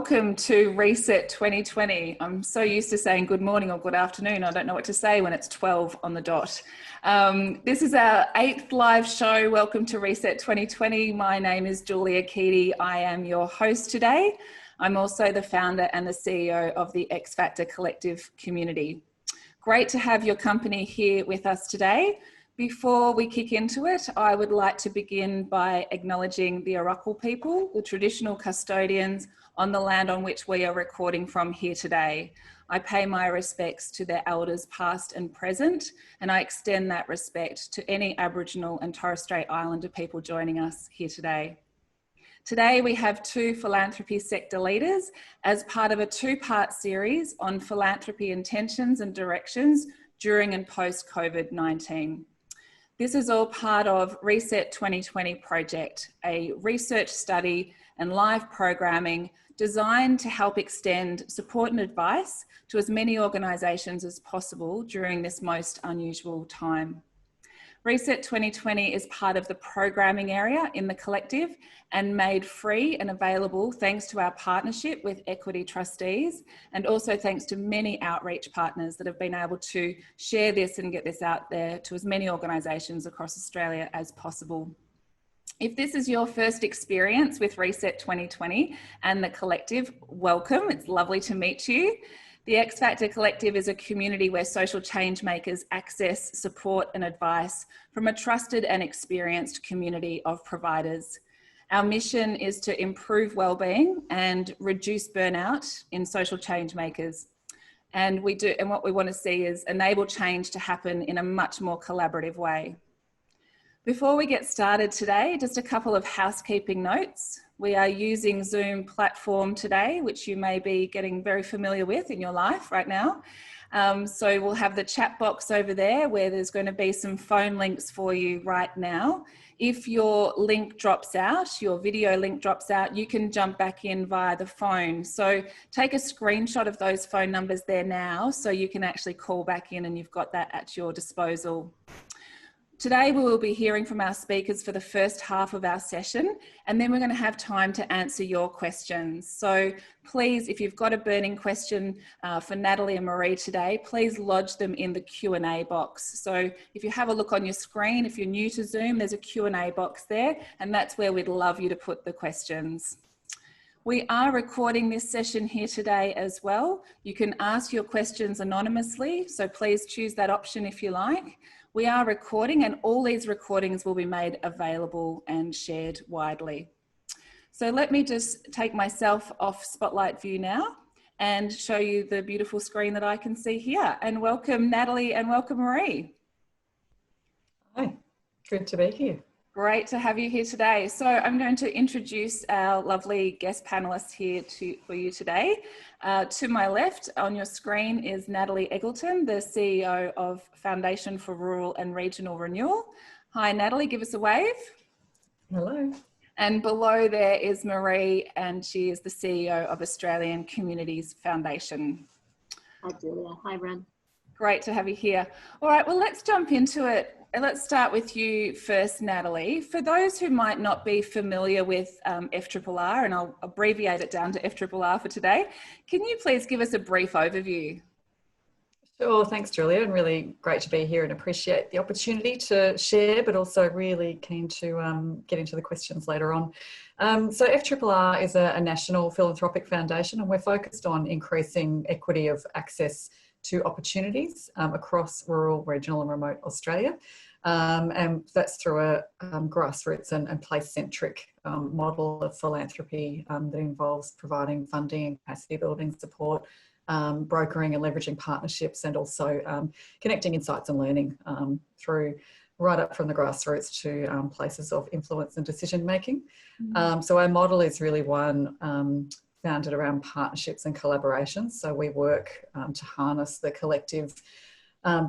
Welcome to Reset 2020. I'm so used to saying good morning or good afternoon. I don't know what to say when it's 12 on the dot. This is our 8th live show. Welcome to Reset 2020. My name is Julia Keedy. I am your host today. I'm also the founder and the CEO of the X Factor Collective community. Great to have your company here with us today. Before we kick into it, I would like to begin by acknowledging the Arakwal people, the traditional custodians on the land on which we are recording from here today. I pay my respects to their elders past and present, and I extend that respect to any Aboriginal and Torres Strait Islander people joining us here today. Today we have two philanthropy sector leaders as part of a two-part series on philanthropy intentions and directions during and post COVID-19. This is all part of Reset 2020 project, a research study and live programming designed to help extend support and advice to as many organisations as possible during this most unusual time. Reset 2020 is part of the programming area in the collective and made free and available thanks to our partnership with Equity Trustees, and also thanks to many outreach partners that have been able to share this and get this out there to as many organisations across Australia as possible. If this is your first experience with Reset 2020 and the collective, welcome. It's lovely to meet you. The X Factor Collective is a community where social change makers access support and advice from a trusted and experienced community of providers. Our mission is to improve wellbeing and reduce burnout in social change makers. And what we want to see is enable change to happen in a much more collaborative way. Before we get started today, just a couple of housekeeping notes. We are using Zoom platform today, which you may be getting very familiar with in your life right now. So we'll have the chat box over there where there's going to be some phone links for you right now. If your link drops out, your video link drops out, you can jump back in via the phone. So take a screenshot of those phone numbers there now so you can actually call back in and you've got that at your disposal. Today we will be hearing from our speakers for the first half of our session, and then we're going to have time to answer your questions. So please, if you've got a burning question for Natalie and Maree today, please lodge them in the Q&A box. So if you have a look on your screen, if you're new to Zoom, there's a Q&A box there, and that's where we'd love you to put the questions. We are recording this session here today as well. You can ask your questions anonymously, so please choose that option if you like. We are recording and all these recordings will be made available and shared widely. So let me just take myself off spotlight view now and show you the beautiful screen that I can see here. And welcome Natalie and welcome Maree. Hi, good to be here. Great to have you here today. So I'm going to introduce our lovely guest panelists here for you today. To my left on your screen is Natalie Egleton, the CEO of Foundation for Rural and Regional Renewal. Hi Natalie, give us a wave. Hello. And below there is Maree, and she is the CEO of Australian Communities Foundation. Hi Julia, hi Ren. Great to have you here. All right, well, let's jump into it. And let's start with you first, Natalie. For those who might not be familiar with FRRR, and I'll abbreviate it down to FRRR for today, can you please give us a brief overview? Sure, thanks Julia, and really great to be here and appreciate the opportunity to share, but also really keen to get into the questions later on. So FRRR is a national philanthropic foundation, and we're focused on increasing equity of access to opportunities across rural, regional and remote Australia. And that's through a grassroots and place-centric model of philanthropy that involves providing funding and capacity building support, brokering and leveraging partnerships, and also connecting insights and learning through right up from the grassroots to places of influence and decision making. So our model is really one founded around partnerships and collaborations. So we work to harness the collective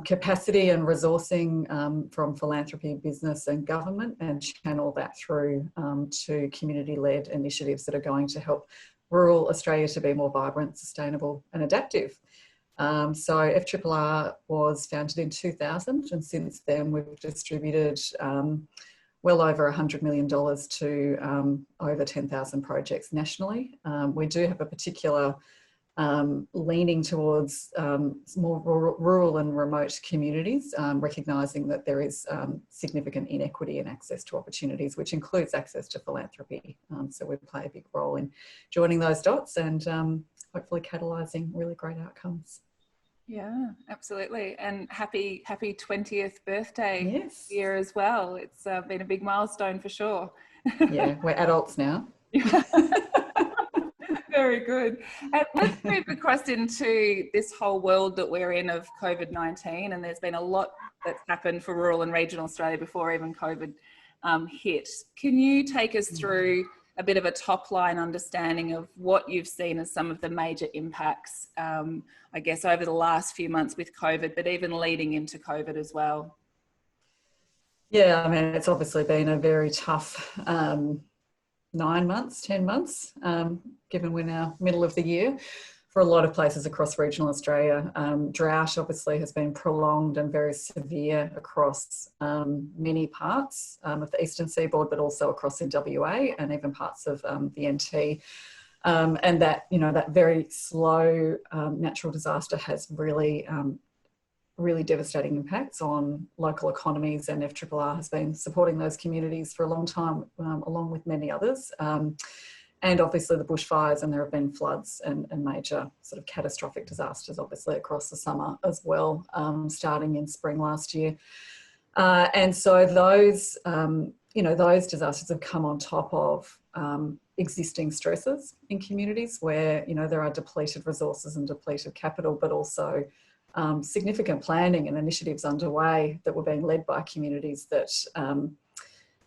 capacity and resourcing from philanthropy, business and government, and channel that through to community-led initiatives that are going to help rural Australia to be more vibrant, sustainable and adaptive. So FRRR was founded in 2000, and since then we've distributed well over $100 million to over 10,000 projects nationally. We do have a particular leaning towards more rural and remote communities, recognising that there is significant inequity in access to opportunities, which includes access to philanthropy. So we play a big role in joining those dots and hopefully catalysing really great outcomes. Yeah, absolutely. And happy 20th birthday year as well. It's been a big milestone for sure. Yeah, we're adults now. Very good. And let's move across into this whole world that we're in of COVID-19, and there's been a lot that's happened for rural and regional Australia before even COVID hit. Can you take us through a bit of a top line understanding of what you've seen as some of the major impacts, I guess, over the last few months with COVID, but even leading into COVID as well? Yeah, I mean, it's obviously been a very tough 9 months, 10 months, given we're now middle of the year for a lot of places across regional Australia. Drought obviously has been prolonged and very severe across many parts of the eastern seaboard, but also across in WA and even parts of the NT. And that, you know, that very slow natural disaster has really really devastating impacts on local economies, and FRRR has been supporting those communities for a long time, along with many others. And obviously the bushfires, and there have been floods and major sort of catastrophic disasters obviously across the summer as well, starting in spring last year. And so those, you know, those disasters have come on top of existing stresses in communities where, you know, there are depleted resources and depleted capital, but also significant planning and initiatives underway that were being led by communities that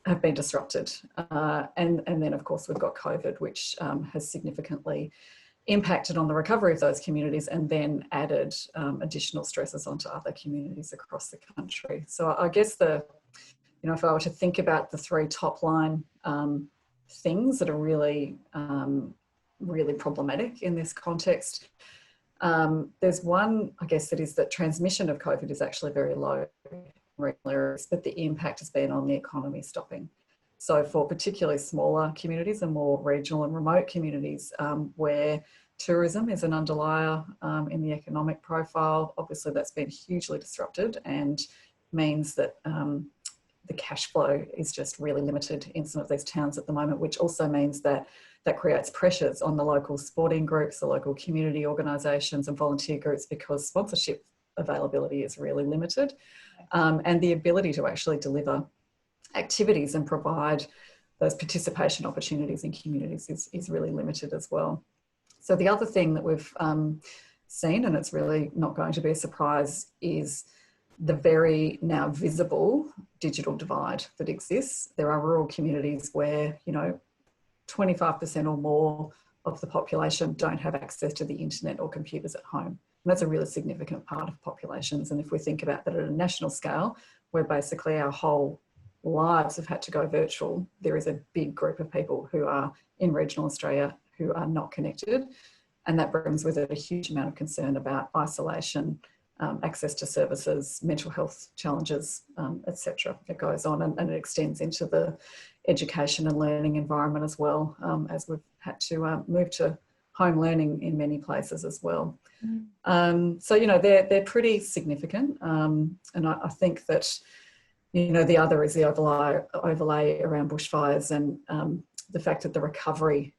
have been disrupted. And then, of course, we've got COVID, which has significantly impacted on the recovery of those communities and then added additional stresses onto other communities across the country. So I guess you know, if I were to think about the three top line things that are really, really problematic in this context, there's one, I guess, that is that transmission of COVID is actually very low in regional areas, but the impact has been on the economy stopping. So for particularly smaller communities and more regional and remote communities where tourism is an underlier in the economic profile, obviously that's been hugely disrupted and means that the cash flow is just really limited in some of these towns at the moment, which also means that that creates pressures on the local sporting groups, the local community organisations and volunteer groups, because sponsorship availability is really limited, and the ability to actually deliver activities and provide those participation opportunities in communities is really limited as well. So the other thing that we've seen, and it's really not going to be a surprise, is the very now visible digital divide that exists. There are rural communities where, you know, 25% or more of the population don't have access to the internet or computers at home. And that's a really significant part of populations. And if we think about that at a national scale, where basically our whole lives have had to go virtual, there is a big group of people who are in regional Australia who are not connected. And that brings with it a huge amount of concern about isolation, access to services, mental health challenges, etc. It goes on and it extends into the education and learning environment as well, as we've had to move to home learning in many places as well. So, you know, they're pretty significant. And I think that, you know, the other is the overlay around bushfires and the fact that the recovery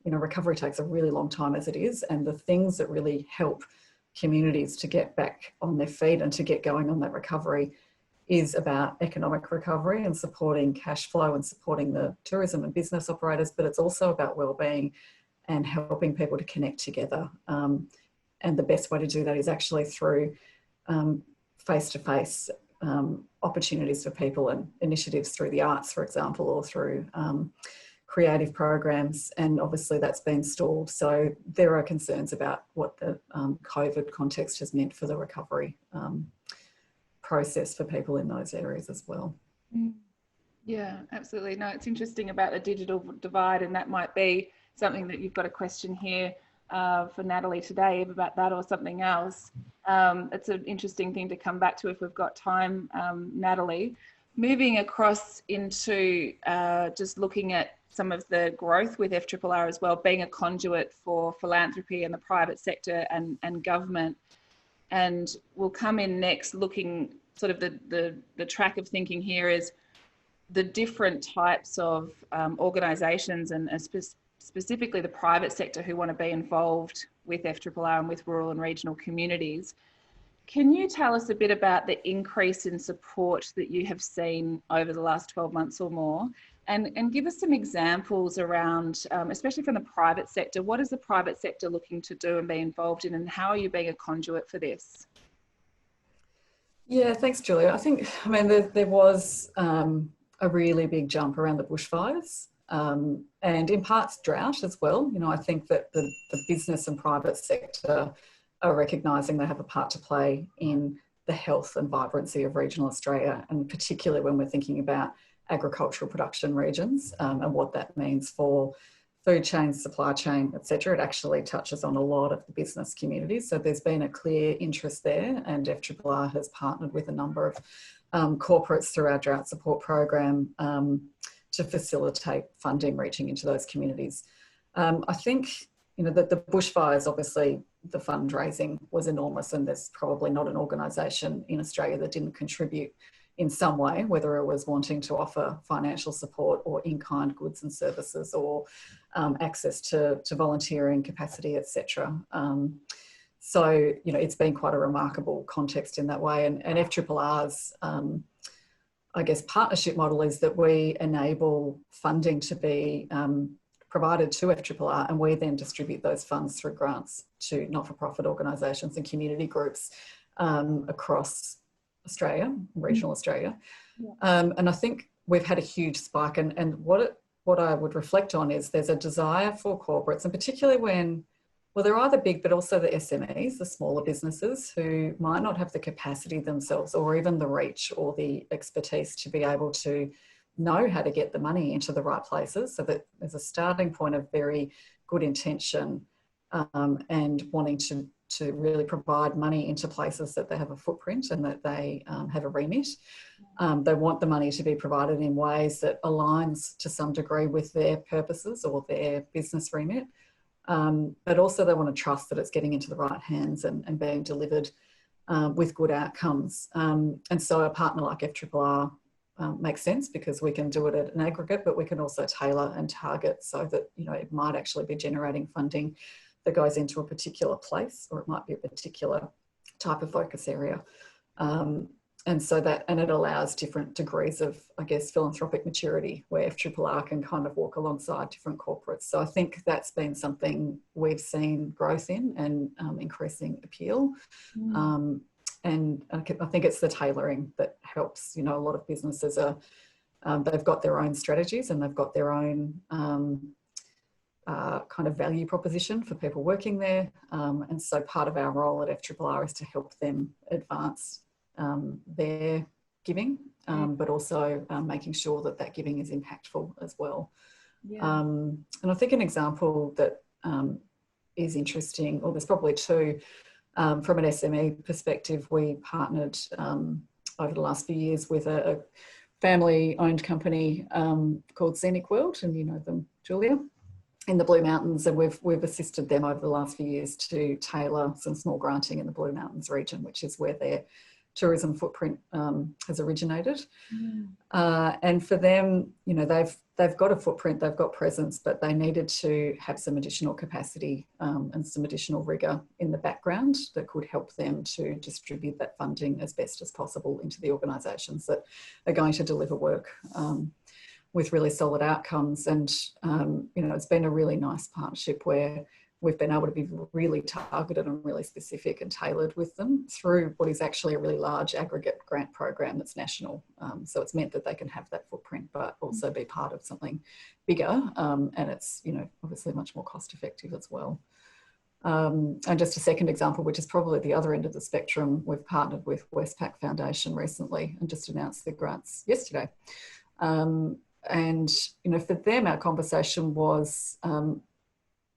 takes a really long time as it is, and the things that really help communities to get back on their feet and to get going on that recovery is about economic recovery and supporting cash flow and supporting the tourism and business operators, but it's also about wellbeing and helping people to connect together. And the best way to do that is actually through face-to-face opportunities for people and initiatives through the arts, for example, or through creative programs, and obviously that's been stalled. So there are concerns about what the COVID context has meant for the recovery process for people in those areas as well. Yeah, absolutely. No, it's interesting about the digital divide, and that might be something that you've got a question here for Natalie today about that or something else. It's an interesting thing to come back to if we've got time, Natalie. moving across into just looking at some of the growth with FRRR as well, being a conduit for philanthropy and the private sector and government. And we'll come in next looking sort of the track of thinking here is the different types of organisations and specifically the private sector who want to be involved with FRRR and with rural and regional communities. Can you tell us a bit about the increase in support that you have seen over the last 12 months or more? And give us some examples around, especially from the private sector, what is the private sector looking to do and be involved in, and how are you being a conduit for this? Yeah, thanks, Julia. I think, there was a really big jump around the bushfires and in parts drought as well. I think that the business and private sector are recognising they have a part to play in the health and vibrancy of regional Australia, and particularly when we're thinking about agricultural production regions and what that means for food chains, supply chain, etc. It actually touches on a lot of the business communities. So there's been a clear interest there, and FRRR has partnered with a number of corporates through our drought support program to facilitate funding reaching into those communities. I think, that the bushfires, obviously the fundraising was enormous, and there's probably not an organisation in Australia that didn't contribute in some way, whether it was wanting to offer financial support or in-kind goods and services or access to volunteering capacity, etc. So, it's been quite a remarkable context in that way. And FRRR's, I guess, partnership model is that we enable funding to be provided to FRRR, and we then distribute those funds through grants to not-for-profit organisations and community groups across Australia, regional Australia. Yeah. And I think we've had a huge spike, and what I would reflect on is there's a desire for corporates, and particularly when, well, they're either big, but also the SMEs, the smaller businesses who might not have the capacity themselves or even the reach or the expertise to be able to know how to get the money into the right places, so that there's a starting point of very good intention and wanting to really provide money into places that they have a footprint and that they have a remit. They want the money to be provided in ways that aligns to some degree with their purposes or their business remit. But also they want to trust that it's getting into the right hands and being delivered with good outcomes. And so a partner like FRRR makes sense, because we can do it at an aggregate, but we can also tailor and target so that, it might actually be generating funding that goes into a particular place, or it might be a particular type of focus area. And so and it allows different degrees of, I guess, philanthropic maturity where FRRR can kind of walk alongside different corporates. So I think that's been something we've seen growth in and increasing appeal. And I think it's the tailoring that helps. A lot of businesses they've got their own strategies and they've got their own kind of value proposition for people working there. And so part of our role at FRRR is to help them advance their giving, but also making sure that that giving is impactful as well. Yeah. And I think an example that is interesting, or there's probably two, from an SME perspective, we partnered over the last few years with a family-owned company called Scenic World, and you know them, Julia, in the Blue Mountains, and we've assisted them over the last few years to tailor some small granting in the Blue Mountains region, which is where their tourism footprint has originated. And for them, they've got a footprint, they've got presence, but they needed to have some additional capacity and some additional rigour in the background that could help them to distribute that funding as best as possible into the organisations that are going to deliver work with really solid outcomes. And, it's been a really nice partnership where we've been able to be really targeted and really specific and tailored with them through what is actually a really large aggregate grant program that's national. So it's meant that they can have that footprint, but also be part of something bigger. And it's, obviously much more cost effective as well. And just a second example, which is probably the other end of the spectrum, we've partnered with Westpac Foundation recently and just announced the grants yesterday. And, for them, our conversation was,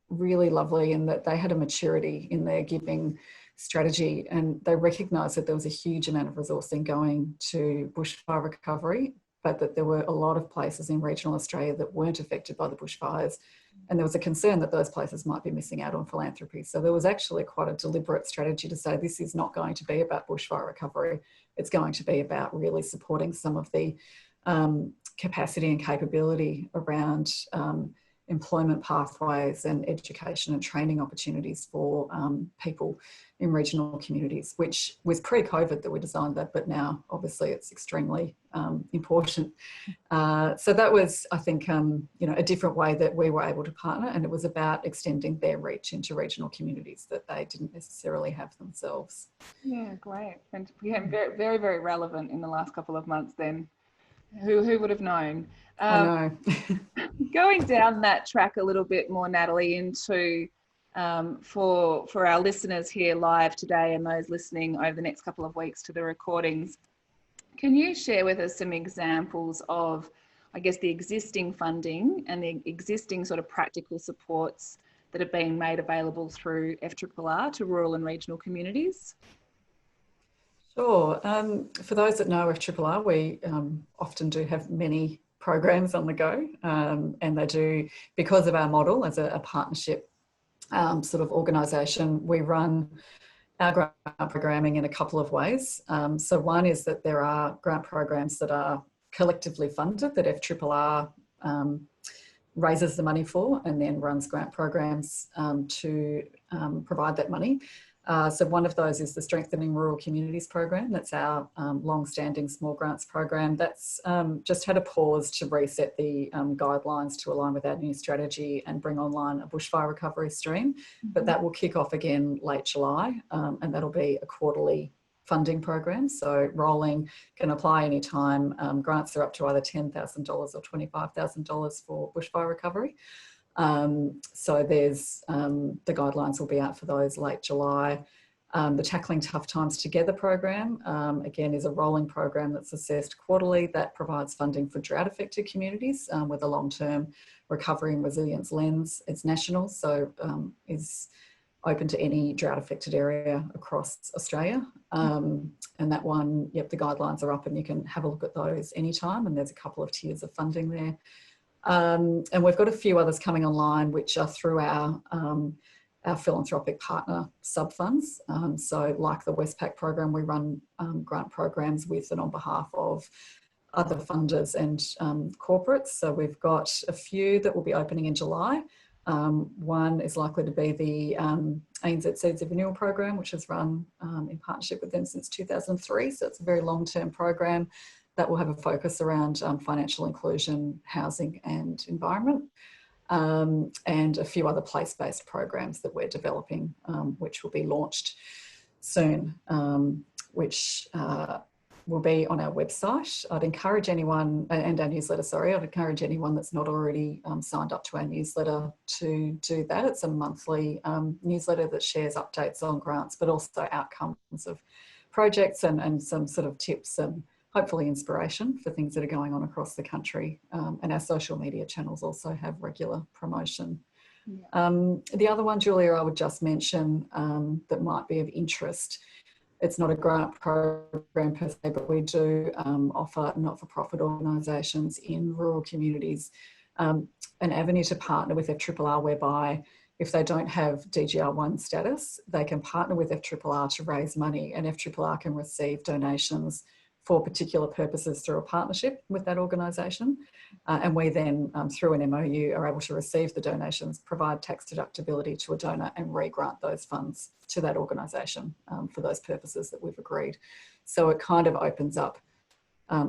really lovely in that they had a maturity in their giving strategy, and they recognised that there was a huge amount of resourcing going to bushfire recovery, but that there were a lot of places in regional Australia that weren't affected by the bushfires. And there was a concern that those places might be missing out on philanthropy. So there was actually quite a deliberate strategy to say this is not going to be about bushfire recovery. It's going to be about really supporting some of the capacity and capability around employment pathways and education and training opportunities for people in regional communities, which was pre-COVID that we designed that, but now obviously it's extremely important. So that was, I think, a different way that we were able to partner, and it was about extending their reach into regional communities that they didn't necessarily have themselves. Yeah, great. And yeah, very, very, very relevant in the last couple of months then. Who would have known? I know. Going down that track a little bit more, Natalie, into for our listeners here live today and those listening over the next couple of weeks to the recordings, can you share with us some examples of, I guess, the existing funding and the existing sort of practical supports that are being made available through FRRR to rural and regional communities? Sure. For those that know FRRR, we often do have many programs on the go, and they do, because of our model as a partnership sort of organisation, we run our grant programming in a couple of ways. So one is that there are grant programs that are collectively funded that FRRR raises the money for and then runs grant programs to provide that money. So one of those is the Strengthening Rural Communities program. That's our long-standing small grants program. That's just had a pause to reset the guidelines to align with our new strategy and bring online a bushfire recovery stream. But that will kick off again late July, and that'll be a quarterly funding program. So rolling, can apply anytime. Grants are up to either $10,000 or $25,000 for bushfire recovery. So there's the guidelines will be out for those late July. The Tackling Tough Times Together program, again, is a rolling program that's assessed quarterly that provides funding for drought affected communities with a long-term recovery and resilience lens. It's national, so is open to any drought affected area across Australia. And that one, yep, the guidelines are up and you can have a look at those anytime, and there's a couple of tiers of funding there. And we've got a few others coming online, which are through our philanthropic partner sub-funds. So like the Westpac program, we run grant programs with and on behalf of other funders and corporates. So we've got a few that will be opening in July. One is likely to be the ANZ Seeds of Renewal program, which has run in partnership with them since 2003. So it's a very long-term program that will have a focus around financial inclusion, housing and environment, and a few other place-based programs that we're developing, which will be launched soon, which will be on our website. I'd encourage anyone, and our newsletter, sorry, I'd encourage anyone that's not already signed up to our newsletter to do that. It's a monthly newsletter that shares updates on grants, but also outcomes of projects and some sort of tips and hopefully inspiration for things that are going on across the country. And our social media channels also have regular promotion. Yeah. The other one, Julia, I would just mention that might be of interest. It's not a grant program per se, but we do offer not-for-profit organisations in rural communities an avenue to partner with FRRR, whereby if they don't have DGR1 status, they can partner with FRRR to raise money, and FRRR can receive donations for particular purposes through a partnership with that organisation. And we then, through an MOU, are able to receive the donations, provide tax deductibility to a donor and re-grant those funds to that organisation for those purposes that we've agreed. So it kind of opens up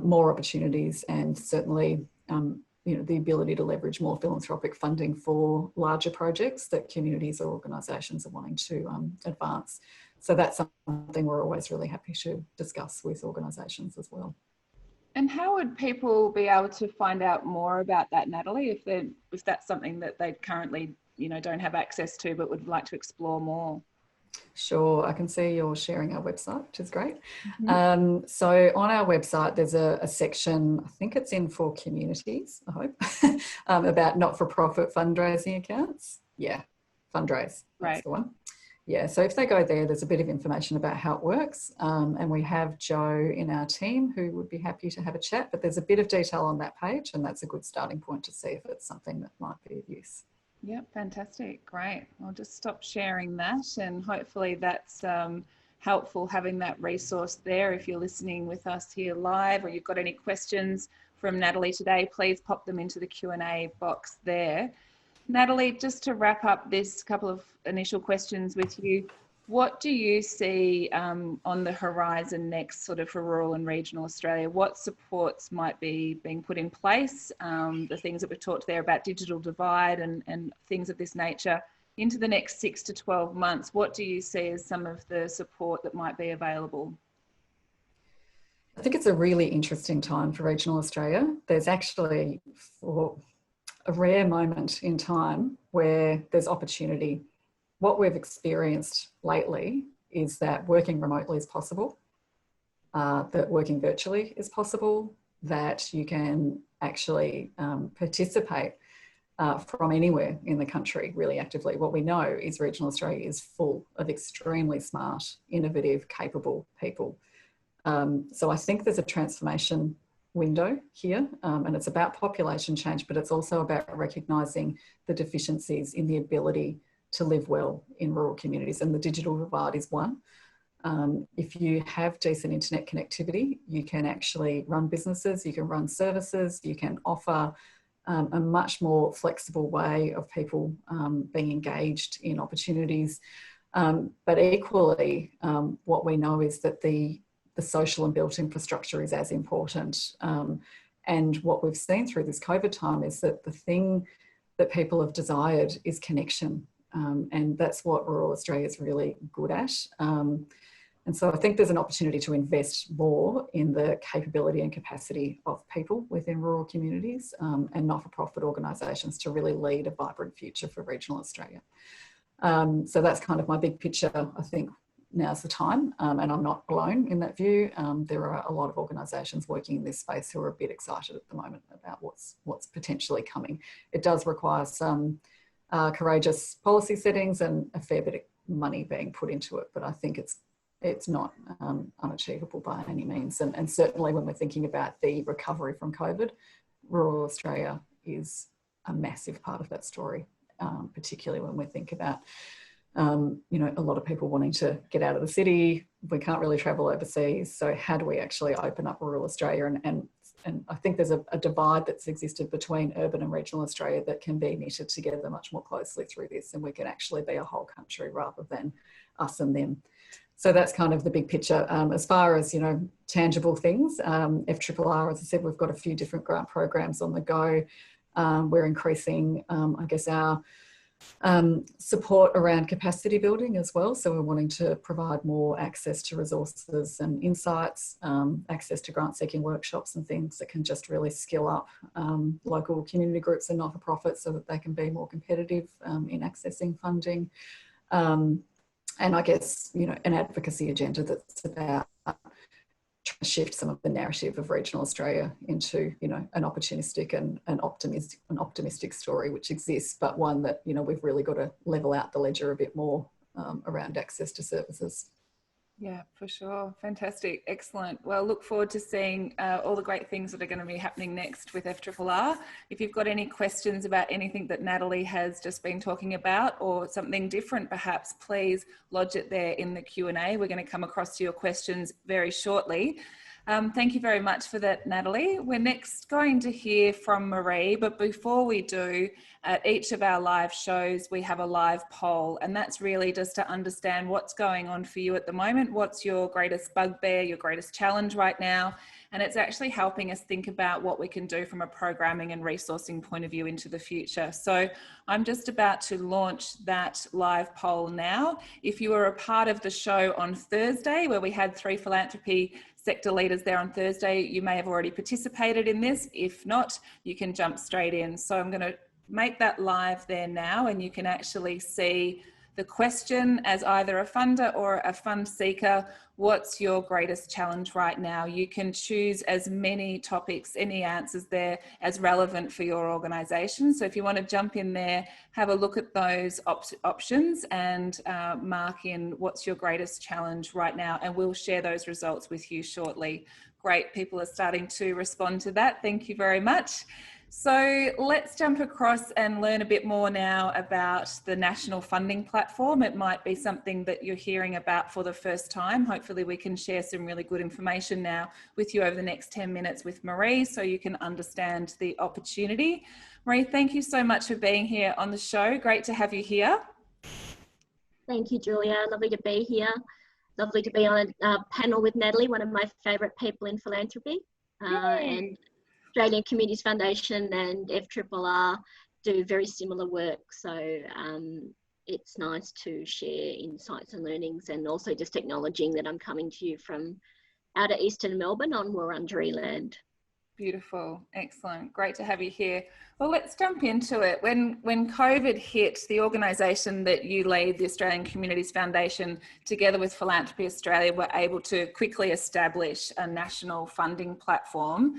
more opportunities and certainly the ability to leverage more philanthropic funding for larger projects that communities or organisations are wanting to advance. So that's something we're always really happy to discuss with organisations as well. And how would people be able to find out more about that, Natalie, if that's something that they currently, don't have access to but would like to explore more? Sure, I can see you're sharing our website, which is great. Mm-hmm. So on our website, there's a section, I think it's in for communities, I hope, about not-for-profit fundraising accounts. Yeah. fundraise. That's Right. the one. Yeah, so if they go there, there's a bit of information about how it works. And we have Joe in our team who would be happy to have a chat, but there's a bit of detail on that page, and that's a good starting point to see if it's something that might be of use. Yep, fantastic. Great. I'll just stop sharing that, and hopefully that's helpful having that resource there. If you're listening with us here live or you've got any questions from Natalie today, please pop them into the Q&A box there. Natalie, just to wrap up this couple of initial questions with you, what do you see on the horizon next sort of for rural and regional Australia? What supports might be being put in place? The things that we've talked there about digital divide and things of this nature into the next 6 to 12 months, what do you see as some of the support that might be available? I think it's a really interesting time for regional Australia. There's actually, for a rare moment in time where there's opportunity. What we've experienced lately is that working remotely is possible, that working virtually is possible, that you can actually participate from anywhere in the country really actively. What we know is regional Australia is full of extremely smart, innovative, capable people. So I think there's a transformation window here, and it's about population change, but it's also about recognising the deficiencies in the ability to live well in rural communities, and the digital divide is one. If you have decent internet connectivity, you can actually run businesses, you can run services, you can offer a much more flexible way of people being engaged in opportunities. But equally, what we know is that the social and built infrastructure is as important. And what we've seen through this COVID time is that the thing that people have desired is connection. And that's what rural Australia is really good at. And so I think there's an opportunity to invest more in the capability and capacity of people within rural communities and not-for-profit organisations to really lead a vibrant future for regional Australia. So that's kind of my big picture. I think now's the time, and I'm not alone in that view. There are a lot of organisations working in this space who are a bit excited at the moment about what's potentially coming. It does require some courageous policy settings and a fair bit of money being put into it, but I think it's not unachievable by any means. And certainly when we're thinking about the recovery from COVID, rural Australia is a massive part of that story, particularly when we think about a lot of people wanting to get out of the city. We can't really travel overseas. So how do we actually open up rural Australia? And I think there's a divide that's existed between urban and regional Australia that can be knitted together much more closely through this. And we can actually be a whole country rather than us and them. So that's kind of the big picture. As far as, tangible things, FRRR, as I said, we've got a few different grant programs on the go. We're increasing, our support around capacity building as well. So we're wanting to provide more access to resources and insights, access to grant seeking workshops and things that can just really skill up local community groups and not-for-profits so that they can be more competitive in accessing funding. And I guess, an advocacy agenda that's about trying to shift some of the narrative of regional Australia into, an opportunistic and an optimistic story which exists, but one that, we've really got to level out the ledger a bit more around access to services. Yeah, for sure. Fantastic. Excellent. Well, look forward to seeing all the great things that are going to be happening next with FRRR. If you've got any questions about anything that Natalie has just been talking about or something different, perhaps, please lodge it there in the Q&A. We're going to come across to your questions very shortly. Thank you very much for that, Natalie. We're next going to hear from Maree, but before we do, at each of our live shows, we have a live poll, and that's really just to understand what's going on for you at the moment, what's your greatest bugbear, your greatest challenge right now, and it's actually helping us think about what we can do from a programming and resourcing point of view into the future. So I'm just about to launch that live poll now. If you were a part of the show on Thursday, where we had 3 philanthropy sector leaders there on Thursday, you may have already participated in this. If not, you can jump straight in. So I'm going to make that live there now, and you can actually see the question as either a funder or a fund seeker: what's your greatest challenge right now? You can choose as many topics, any answers there as relevant for your organisation. So if you want to jump in there, have a look at those options and mark in what's your greatest challenge right now, and we'll share those results with you shortly. Great, people are starting to respond to that. Thank you very much. So let's jump across and learn a bit more now about the national funding platform. It might be something that you're hearing about for the first time. Hopefully we can share some really good information now with you over the next 10 minutes with Maree so you can understand the opportunity. Maree, thank you so much for being here on the show. Great to have you here. Thank you, Julia. Lovely to be here. Lovely to be on a panel with Natalie, one of my favourite people in philanthropy. And Australian Communities Foundation and FRRR do very similar work. So it's nice to share insights and learnings, and also just acknowledging that I'm coming to you from outer eastern Melbourne on Wurundjeri land. Beautiful, excellent, great to have you here. Well, let's jump into it. When COVID hit, the organisation that you lead, the Australian Communities Foundation, together with Philanthropy Australia, were able to quickly establish a national funding platform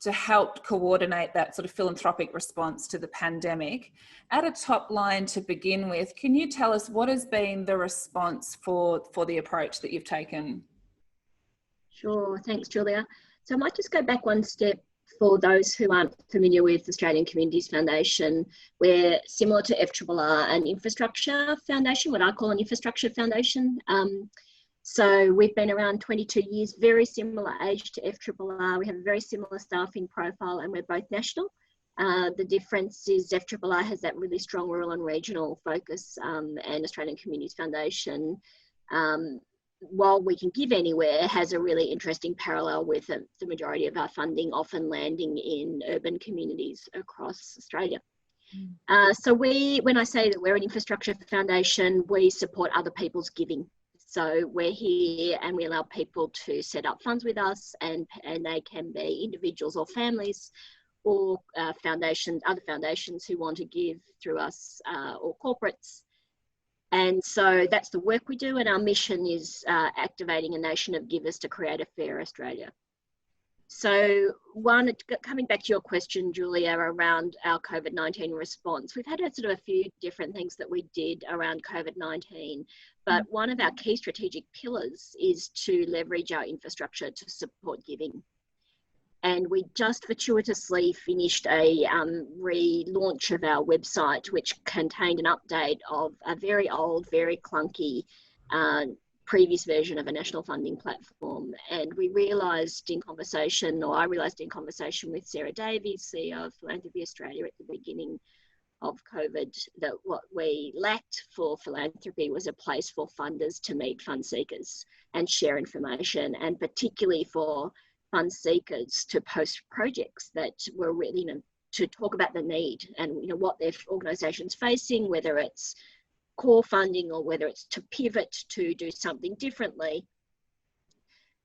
to help coordinate that sort of philanthropic response to the pandemic. At a top line to begin with, can you tell us what has been the response for the approach that you've taken? Sure, thanks, Julia. So I might just go back one step for those who aren't familiar with Australian Communities Foundation. We're similar to FRRR, an infrastructure foundation, what I call an infrastructure foundation. So we've been around 22 years, very similar age to FRRR. We have a very similar staffing profile, and we're both national. The difference is FRRR has that really strong rural and regional focus, and Australian Communities Foundation, while we can give anywhere, has a really interesting parallel with the majority of our funding often landing in urban communities across Australia. So when I say that we're an infrastructure foundation, we support other people's giving. So we're here and we allow people to set up funds with us, and they can be individuals or families, or foundations, other foundations who want to give through us, or corporates. And so that's the work we do, and our mission is activating a nation of givers to create a fair Australia. So coming back to your question, Julia, around our COVID-19 response, we've had sort of a few different things that we did around COVID-19, but one of our key strategic pillars is to leverage our infrastructure to support giving. And we just fortuitously finished a relaunch of our website, which contained an update of a very old, very clunky previous version of a national funding platform. And we realised in conversation, or I realised in conversation with Sarah Davies, CEO of Philanthropy Australia, at the beginning of COVID, that what we lacked for philanthropy was a place for funders to meet fund seekers and share information, and particularly for fund seekers to post projects that were really, to talk about the need and what their organisation's facing, whether it's core funding or whether it's to pivot to do something differently.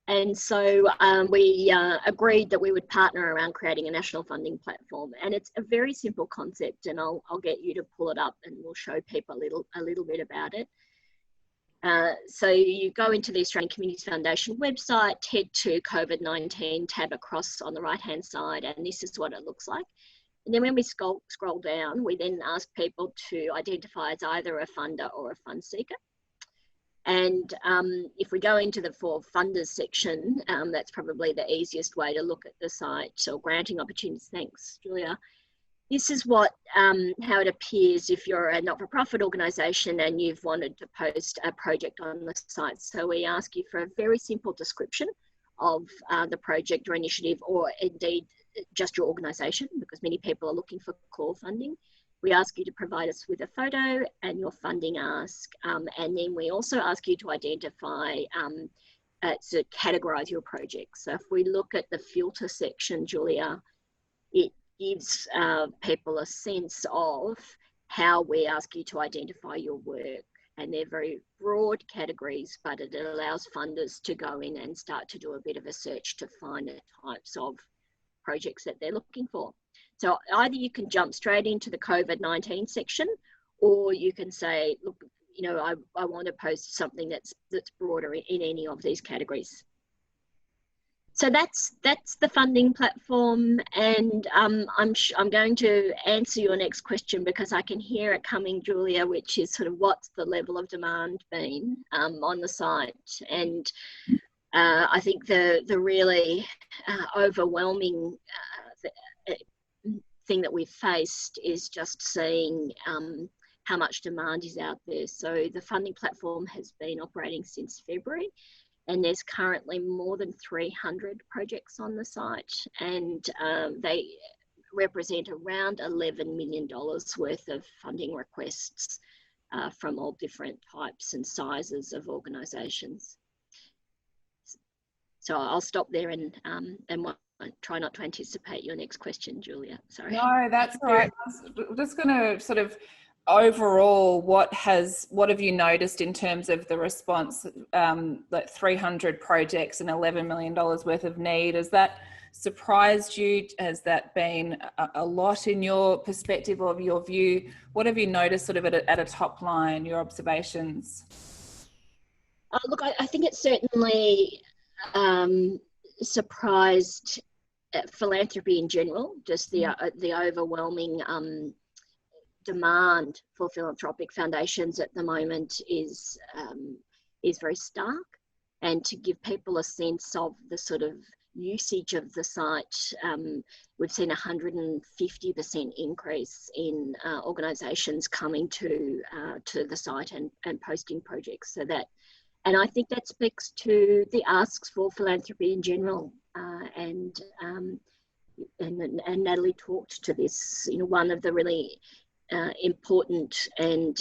And so we agreed that we would partner around creating a national funding platform. And it's a very simple concept, and I'll get you to pull it up and we'll show people a little bit about it. So you go into the Australian Communities Foundation website, head to COVID-19 tab across on the right-hand side, and this is what it looks like. And then when we scroll down, we then ask people to identify as either a funder or a fund seeker. And if we go into the for funders section, that's probably the easiest way to look at the site, or granting opportunities. Thanks, Julia. This is what how it appears if you're a not-for-profit organisation and you've wanted to post a project on the site. So we ask you for a very simple description of the project or initiative, or indeed just your organisation, because many people are looking for core funding. We ask you to provide us with a photo and your funding ask, and then we also ask you to identify, to categorise your project. So if we look at the filter section, Julia, it gives people a sense of how we ask you to identify your work. And they're very broad categories, but it allows funders to go in and start to do a bit of a search to find the types of projects that they're looking for. So either you can jump straight into the COVID-19 section, or you can say, look, you know, I want to post something that's broader in any of these categories. So that's the funding platform, and I'm going to answer your next question because I can hear it coming, Julia, which is sort of what's the level of demand been on the site. And I think the really overwhelming thing that we've faced is just seeing how much demand is out there. So the funding platform has been operating since February, and there's currently more than 300 projects on the site, and they represent around $11 million worth of funding requests from all different types and sizes of organisations. So I'll stop there and try not to anticipate your next question, Julia. Sorry. No, that's all right. I'm just going to sort of overall, what have you noticed in terms of the response? Like 300 projects and $11 million worth of need. Has that surprised you? Has that been a lot in your perspective or your view? What have you noticed sort of at a top line, your observations? Look, I think it's certainly surprised philanthropy in general, just the overwhelming demand for philanthropic foundations at the moment is very stark. And to give people a sense of the sort of usage of the site, we've seen 150% increase in organisations coming to the site and posting projects. So that, and I think that speaks to the asks for philanthropy in general. And Natalie talked to this. You know, one of the really important and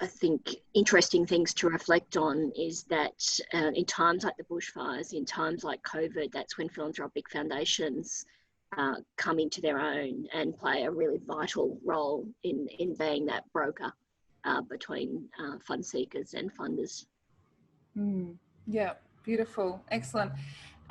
I think interesting things to reflect on is that in times like the bushfires, in times like COVID, that's when philanthropic foundations come into their own and play a really vital role in being that broker between fund seekers and funders. Yeah, beautiful, excellent.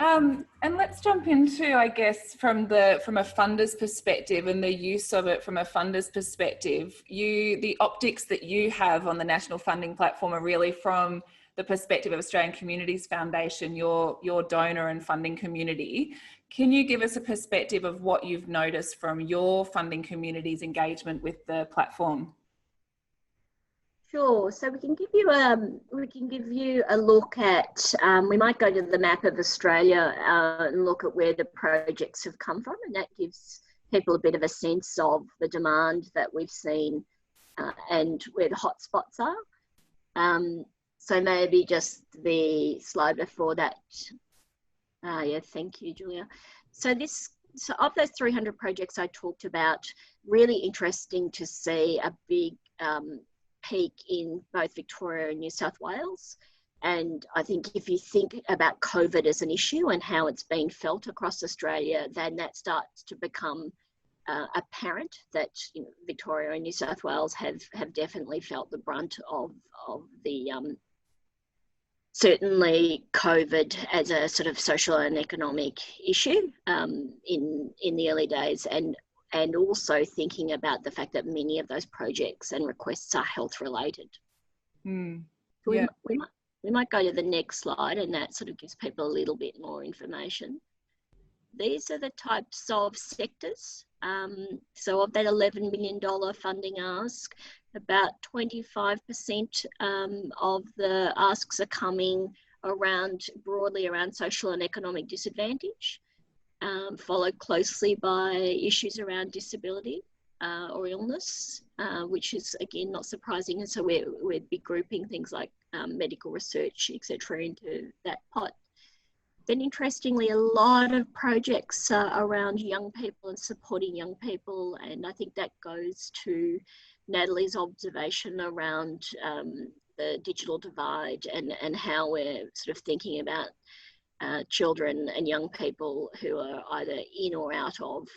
And let's jump into, I guess, from a funder's perspective and the use of it from a funder's perspective. The optics that you have on the national funding platform are really from the perspective of Australian Communities Foundation, your donor and funding community. Can you give us a perspective of what you've noticed from your funding community's engagement with the platform? Sure. So we can give you a look at. We might go to the map of Australia and look at where the projects have come from, and that gives people a bit of a sense of the demand that we've seen and where the hotspots are. So maybe just the slide before that. Yeah, thank you, Julia. So of those 300 projects I talked about, really interesting to see a big peak in both Victoria and New South Wales. And I think if you think about COVID as an issue and how it's been felt across Australia, then that starts to become apparent that, you know, Victoria and New South Wales have definitely felt the brunt of the certainly COVID as a sort of social and economic issue in the early days, and also thinking about the fact that many of those projects and requests are health related. Yeah. We might go to the next slide, and that sort of gives people a little bit more information. These are the types of sectors. So of that $11 million funding ask, about 25% of the asks are coming broadly around social and economic disadvantage. Followed closely by issues around disability or illness, which is again not surprising. And so we'd be grouping things like medical research, etc., into that pot. Then interestingly, a lot of projects around young people and supporting young people, and I think that goes to Natalie's observation around the digital divide and how we're sort of thinking about children and young people who are either in or out of,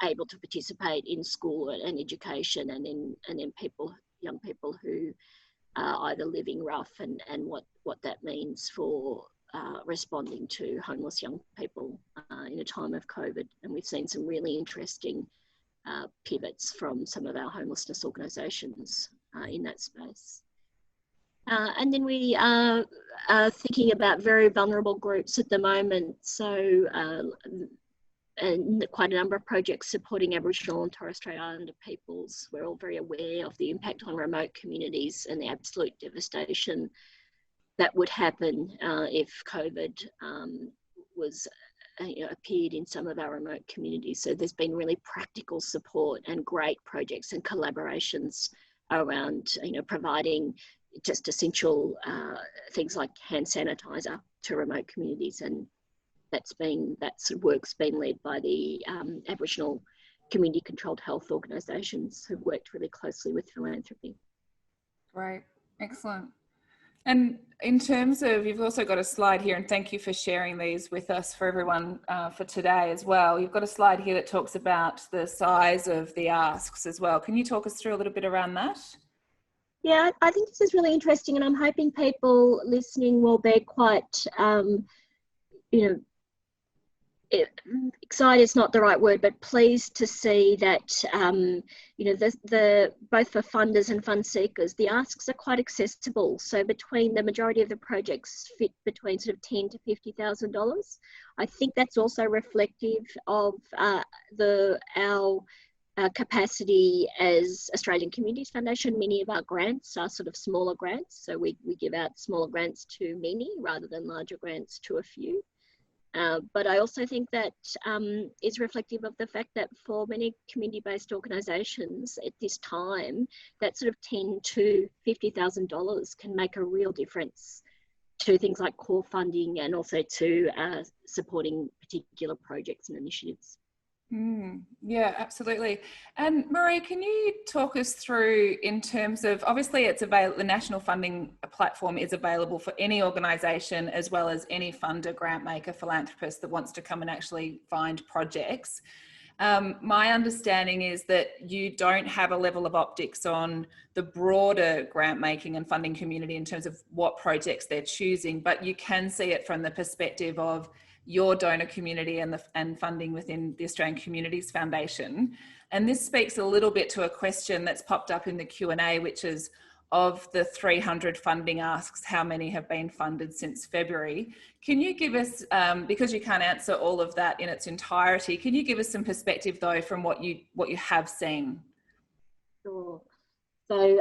able to participate in school and education, and then young people who are either living rough, and what that means for responding to homeless young people in a time of COVID. And we've seen some really interesting pivots from some of our homelessness organisations in that space. And then we are thinking about very vulnerable groups at the moment. So and quite a number of projects supporting Aboriginal and Torres Strait Islander peoples. We're all very aware of the impact on remote communities and the absolute devastation that would happen if COVID was appeared in some of our remote communities. So there's been really practical support and great projects and collaborations around providing just essential things like hand sanitizer to remote communities, and that work's been led by the Aboriginal community controlled health organisations who've worked really closely with philanthropy. Great, excellent. And in terms of, you've also got a slide here, and thank you for sharing these with us for everyone for today as well. You've got a slide here that talks about the size of the asks as well. Can you talk us through a little bit around that? Yeah, I think this is really interesting, and I'm hoping people listening will be quite, excited is not the right word, but pleased to see that, both for funders and fund seekers, the asks are quite accessible. So between the majority of the projects fit between sort of $10,000 to $50,000. I think that's also reflective of our capacity as Australian Communities Foundation. Many of our grants are sort of smaller grants. So we give out smaller grants to many rather than larger grants to a few. But I also think that is reflective of the fact that for many community-based organisations at this time, that sort of $10,000 to $50,000 can make a real difference to things like core funding and also to supporting particular projects and initiatives. Yeah, absolutely. And Maree, can you talk us through, in terms of, obviously it's available, the national funding platform is available for any organisation as well as any funder, grant maker, philanthropist that wants to come and actually find projects. My understanding is that you don't have a level of optics on the broader grant making and funding community in terms of what projects they're choosing, but you can see it from the perspective of your donor community and funding within the Australian Communities Foundation. And this speaks a little bit to a question that's popped up in the Q&A, which is, of the 300 funding asks, how many have been funded since February? Can you give us, because you can't answer all of that in its entirety, can you give us some perspective though from what you have seen? Sure. So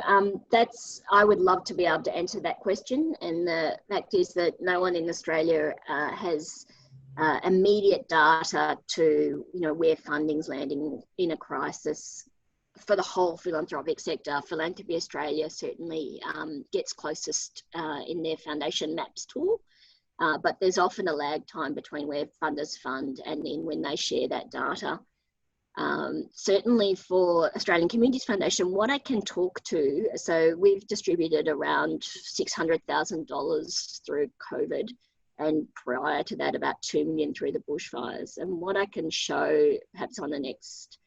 I would love to be able to answer that question. And the fact is that no one in Australia has immediate data to where funding's landing in a crisis for the whole philanthropic sector. Philanthropy Australia certainly gets closest in their foundation maps tool, but there's often a lag time between where funders fund and then when they share that data. Certainly for Australian Communities Foundation, what I can talk to, so we've distributed around $600,000 through COVID, and prior to that about 2 million through the bushfires. And what I can show, perhaps on the next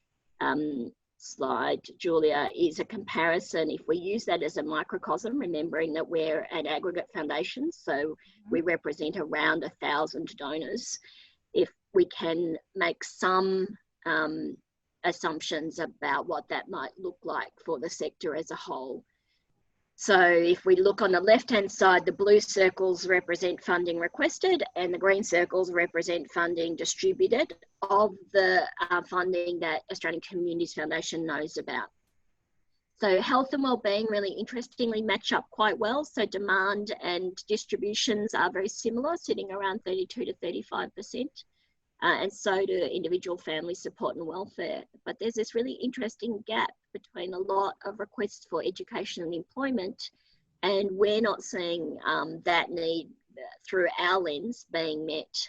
slide, Julia, is a comparison. If we use that as a microcosm, remembering that we're an aggregate foundation, so we represent around 1,000 donors, if we can make some assumptions about what that might look like for the sector as a whole. So if we look on the left-hand side, the blue circles represent funding requested and the green circles represent funding distributed of the funding that Australian Communities Foundation knows about. So health and wellbeing really interestingly match up quite well. So demand and distributions are very similar, sitting around 32 to 35%. And so do individual family support and welfare. But there's this really interesting gap between a lot of requests for education and employment, and we're not seeing that need through our lens being met.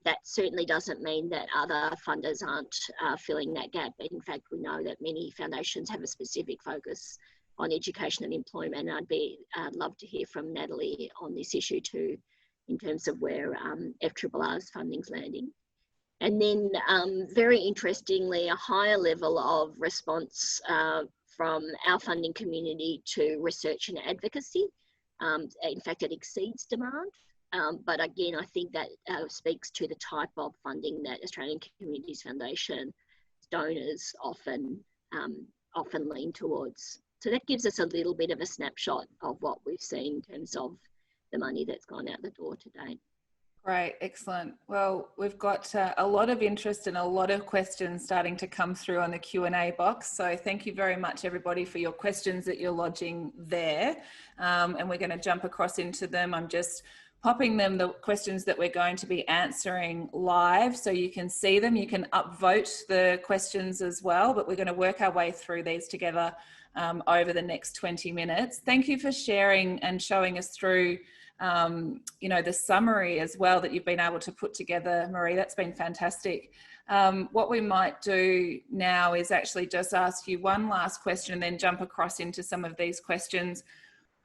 That certainly doesn't mean that other funders aren't filling that gap. In fact, we know that many foundations have a specific focus on education and employment. And I'd love to hear from Natalie on this issue too, in terms of where FRRR's funding's landing. And then very interestingly, a higher level of response from our funding community to research and advocacy. In fact, it exceeds demand. But again, I think that speaks to the type of funding that Australian Communities Foundation donors often lean towards. So that gives us a little bit of a snapshot of what we've seen in terms of the money that's gone out the door to date. Great, excellent. Well, we've got a lot of interest and a lot of questions starting to come through on the Q&A box. So thank you very much, everybody, for your questions that you're lodging there. And we're going to jump across into them. I'm just popping them, the questions that we're going to be answering live, so you can see them. You can upvote the questions as well, but we're going to work our way through these together over the next 20 minutes. Thank you for sharing and showing us through you know, the summary as well that you've been able to put together, Maree. That's been fantastic. What we might do now is actually just ask you one last question and then jump across into some of these questions.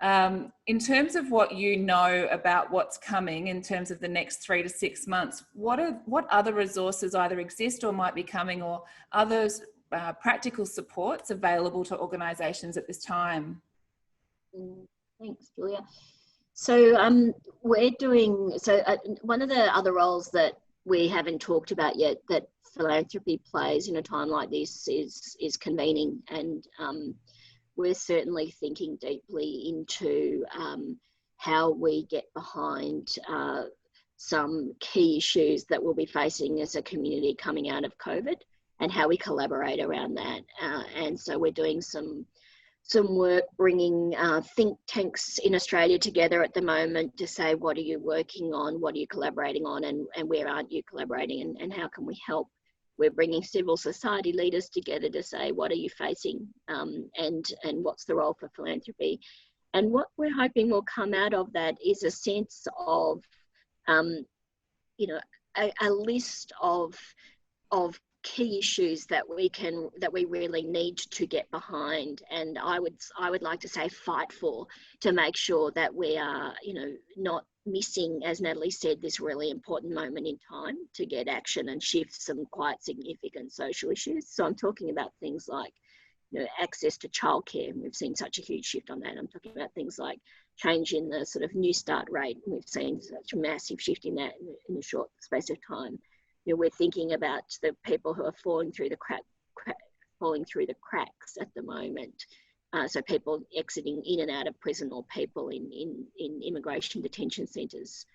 In terms of what you know about what's coming in terms of the next 3 to 6 months, what other resources either exist or might be coming, or others practical supports available to organisations at this time? Thanks, Julia. So we're doing, one of the other roles that we haven't talked about yet that philanthropy plays in a time like this is convening, and we're certainly thinking deeply into how we get behind some key issues that we'll be facing as a community coming out of COVID, and how we collaborate around that. And so we're doing some work bringing think tanks in Australia together at the moment to say, what are you working on, what are you collaborating on, and where aren't you collaborating, and how can we help? We're bringing civil society leaders together to say, what are you facing, and what's the role for philanthropy? And what we're hoping will come out of that is a sense of, you know, a list of key issues that we really need to get behind, and I would like to say fight for, to make sure that we are, you know, not missing, as Natalie said, this really important moment in time to get action and shift some quite significant social issues. So I'm talking about things like, you know, access to childcare, and we've seen such a huge shift on that. I'm talking about things like change in the sort of new start rate, and we've seen such a massive shift in that in a short space of time. You know, we're thinking about the people who are falling through the cracks at the moment. So people exiting in and out of prison, or people in immigration detention centres.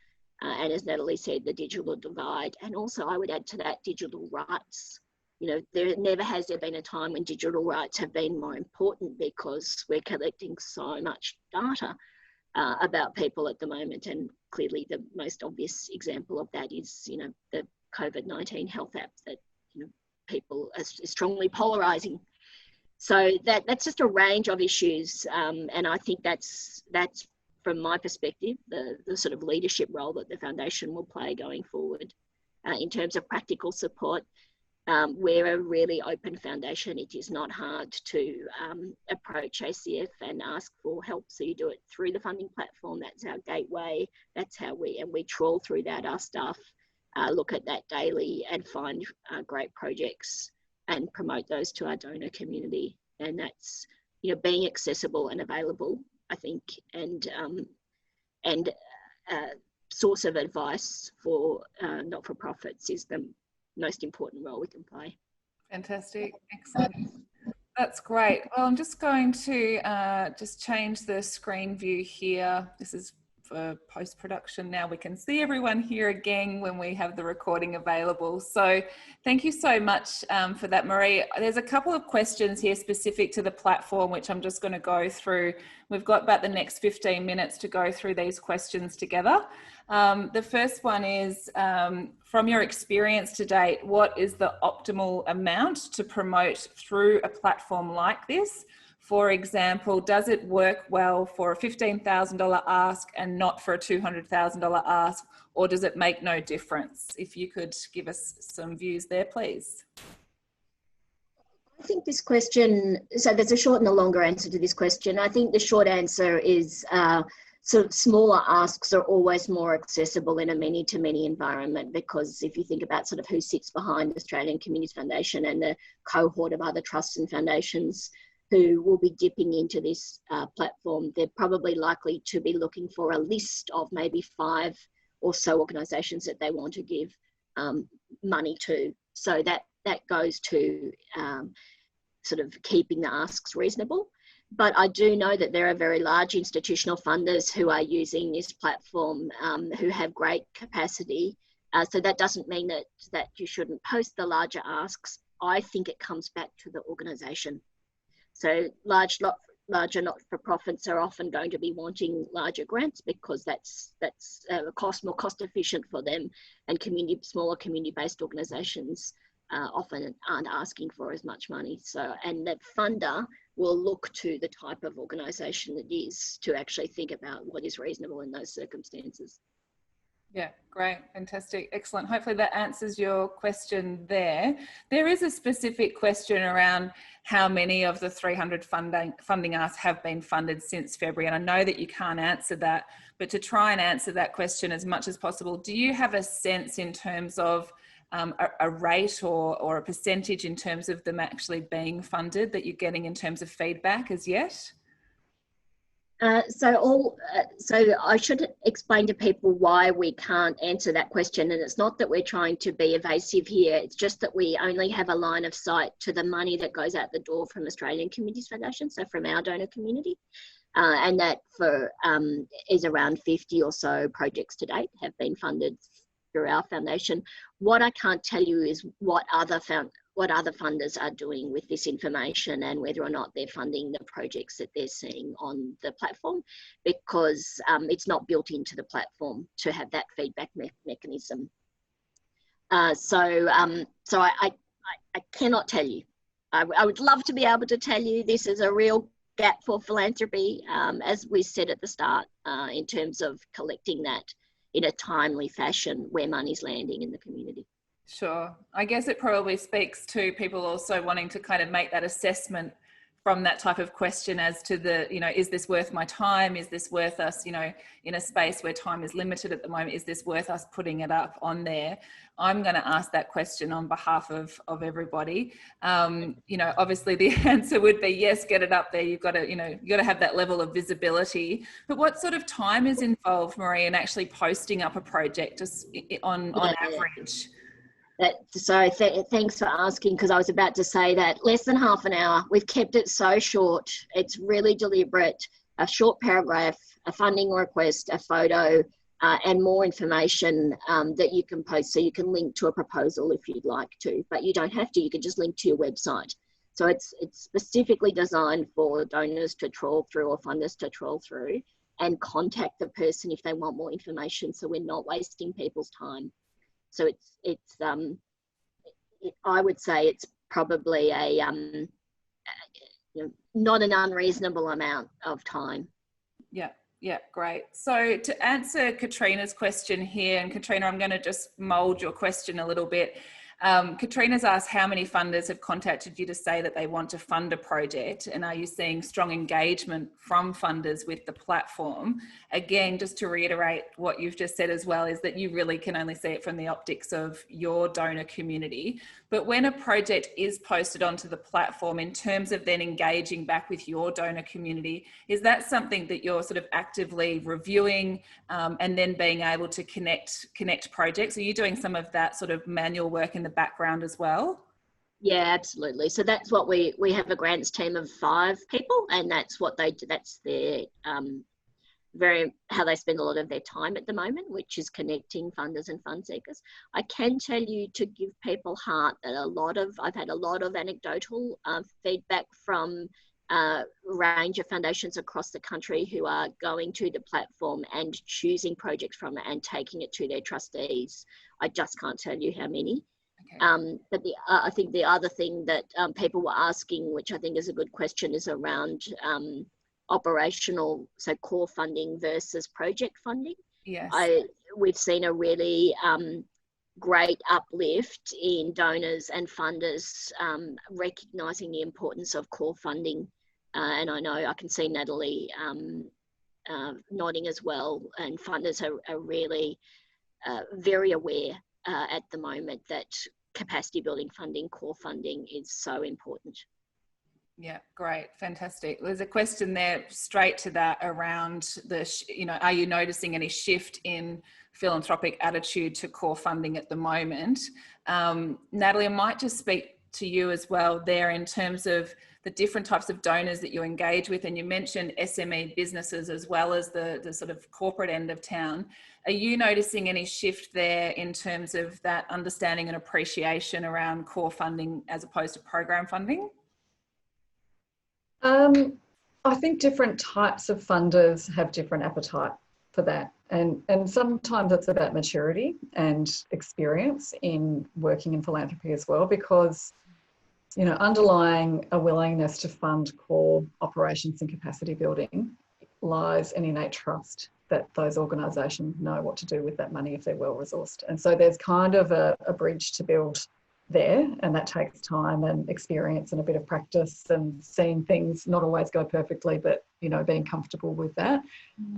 And as Natalie said, the digital divide. And also I would add to that digital rights. You know, there never has there been a time when digital rights have been more important, because we're collecting so much data about people at the moment. And clearly the most obvious example of that is, you know, the COVID-19 health app that, you know, people are strongly polarising. So that's just a range of issues, and I think that's from my perspective the sort of leadership role that the foundation will play going forward. In terms of practical support, we're a really open foundation. It is not hard to approach ACF and ask for help. So you do it through the funding platform. That's our gateway. That's how we trawl through that. Our staff look at that daily and find great projects and promote those to our donor community. And that's, you know, being accessible and available, I think, and source of advice for not-for-profits is the most important role we can play. Fantastic, excellent. That's great. Well, I'm just going to just change the screen view here. This is for post-production. Now we can see everyone here again when we have the recording available. So thank you so much for that, Maree. There's a couple of questions here specific to the platform, which I'm just going to go through. We've got about the next 15 minutes to go through these questions together. The first one is, from your experience to date, what is the optimal amount to promote through a platform like this? For example, does it work well for a $15,000 ask and not for a $200,000 ask, or does it make no difference? If you could give us some views there, please. I think this question, so there's a short and a longer answer to this question. I think the short answer is sort of smaller asks are always more accessible in a many-to-many environment, because if you think about sort of who sits behind Australian Communities Foundation and the cohort of other trusts and foundations who will be dipping into this platform, they're probably likely to be looking for a list of maybe 5 or so organisations that they want to give money to. So that goes to sort of keeping the asks reasonable. But I do know that there are very large institutional funders who are using this platform, who have great capacity. So that doesn't mean that you shouldn't post the larger asks. I think it comes back to the organisation. So larger not-for-profits are often going to be wanting larger grants because that's more cost efficient for them, and smaller community-based organisations often aren't asking for as much money. So, and that funder will look to the type of organisation it is to actually think about what is reasonable in those circumstances. Yeah, great, fantastic, excellent. Hopefully that answers your question there. There is a specific question around how many of the 300 funding asks have been funded since February, and I know that you can't answer that, but to try and answer that question as much as possible, do you have a sense in terms of a rate or a percentage in terms of them actually being funded that you're getting in terms of feedback as yet? So I should explain to people why we can't answer that question. And it's not that we're trying to be evasive here. It's just that we only have a line of sight to the money that goes out the door from Australian Communities Foundation, so from our donor community. And that is around 50 or so projects to date have been funded through our foundation. What I can't tell you is what other funders are doing with this information and whether or not they're funding the projects that they're seeing on the platform, because it's not built into the platform to have that feedback mechanism. So I cannot tell you. I would love to be able to tell you this is a real gap for philanthropy, as we said at the start, in terms of collecting that in a timely fashion where money's landing in the community. Sure. I guess it probably speaks to people also wanting to kind of make that assessment from that type of question as to the, is this worth my time? Is this worth us, in a space where time is limited at the moment, is this worth us putting it up on there? I'm going to ask that question on behalf of everybody. Obviously the answer would be yes, get it up there. You've got to have that level of visibility. But what sort of time is involved, Maree, in actually posting up a project on average? Thanks for asking, because I was about to say that less than half an hour. We've kept it so short. It's really deliberate. A short paragraph, a funding request, a photo, and more information that you can post. So you can link to a proposal if you'd like to, but you don't have to. You can just link to your website. So it's specifically designed for donors to trawl through or funders to trawl through and contact the person if they want more information. So we're not wasting people's time. So I would say it's probably not an unreasonable amount of time. Yeah, great. So to answer Katrina's question here, and Katrina, I'm going to just mould your question a little bit. Katrina's asked how many funders have contacted you to say that they want to fund a project, and are you seeing strong engagement from funders with the platform? Again, just to reiterate what you've just said as well, is that you really can only see it from the optics of your donor community. But when a project is posted onto the platform, in terms of then engaging back with your donor community, is that something that you're sort of actively reviewing and then being able to connect projects? Are you doing some of that sort of manual work in the background as well? Yeah, absolutely. So that's what we have a grants team of 5 people, and that's what they do. That's their how they spend a lot of their time at the moment, which is connecting funders and fund seekers. I can tell you, to give people heart, that I've had a lot of anecdotal feedback from a range of foundations across the country who are going to the platform and choosing projects from it and taking it to their trustees. I just can't tell you how many. Okay. But I think the other thing that people were asking, which I think is a good question, is around operational, so core funding versus project funding. Yes. We've seen a really great uplift in donors and funders recognising the importance of core funding. And I know I can see Natalie nodding as well, and funders are really very aware at the moment that capacity building funding, core funding, is so important. Yeah, great, fantastic. There's a question there straight to that around are you noticing any shift in philanthropic attitude to core funding at the moment? Natalie, I might just speak to you as well there in terms of the different types of donors that you engage with, and you mentioned SME businesses as well as the sort of corporate end of town. Are you noticing any shift there in terms of that understanding and appreciation around core funding as opposed to program funding? I think different types of funders have different appetite for that. And sometimes it's about maturity and experience in working in philanthropy as well, because, you know, underlying a willingness to fund core operations and capacity building lies an innate trust that those organisations know what to do with that money if they're well resourced. And so there's kind of a bridge to build there, and that takes time and experience and a bit of practice and seeing things not always go perfectly, but, you know, being comfortable with that.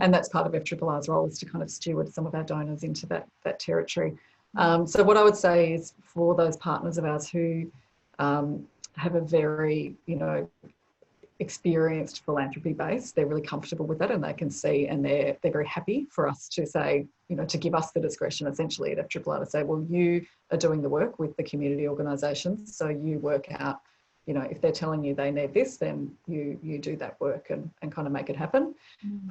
And that's part of FRRR's role, is to kind of steward some of our donors into that territory. So what I would say is, for those partners of ours who have a very, you know, experienced philanthropy base, they're really comfortable with that, and they can see, and they're very happy for us to say, you know, to give us the discretion essentially at FRRR to say, well, you are doing the work with the community organisations, so you work out, you know, if they're telling you they need this, then you do that work and kind of make it happen.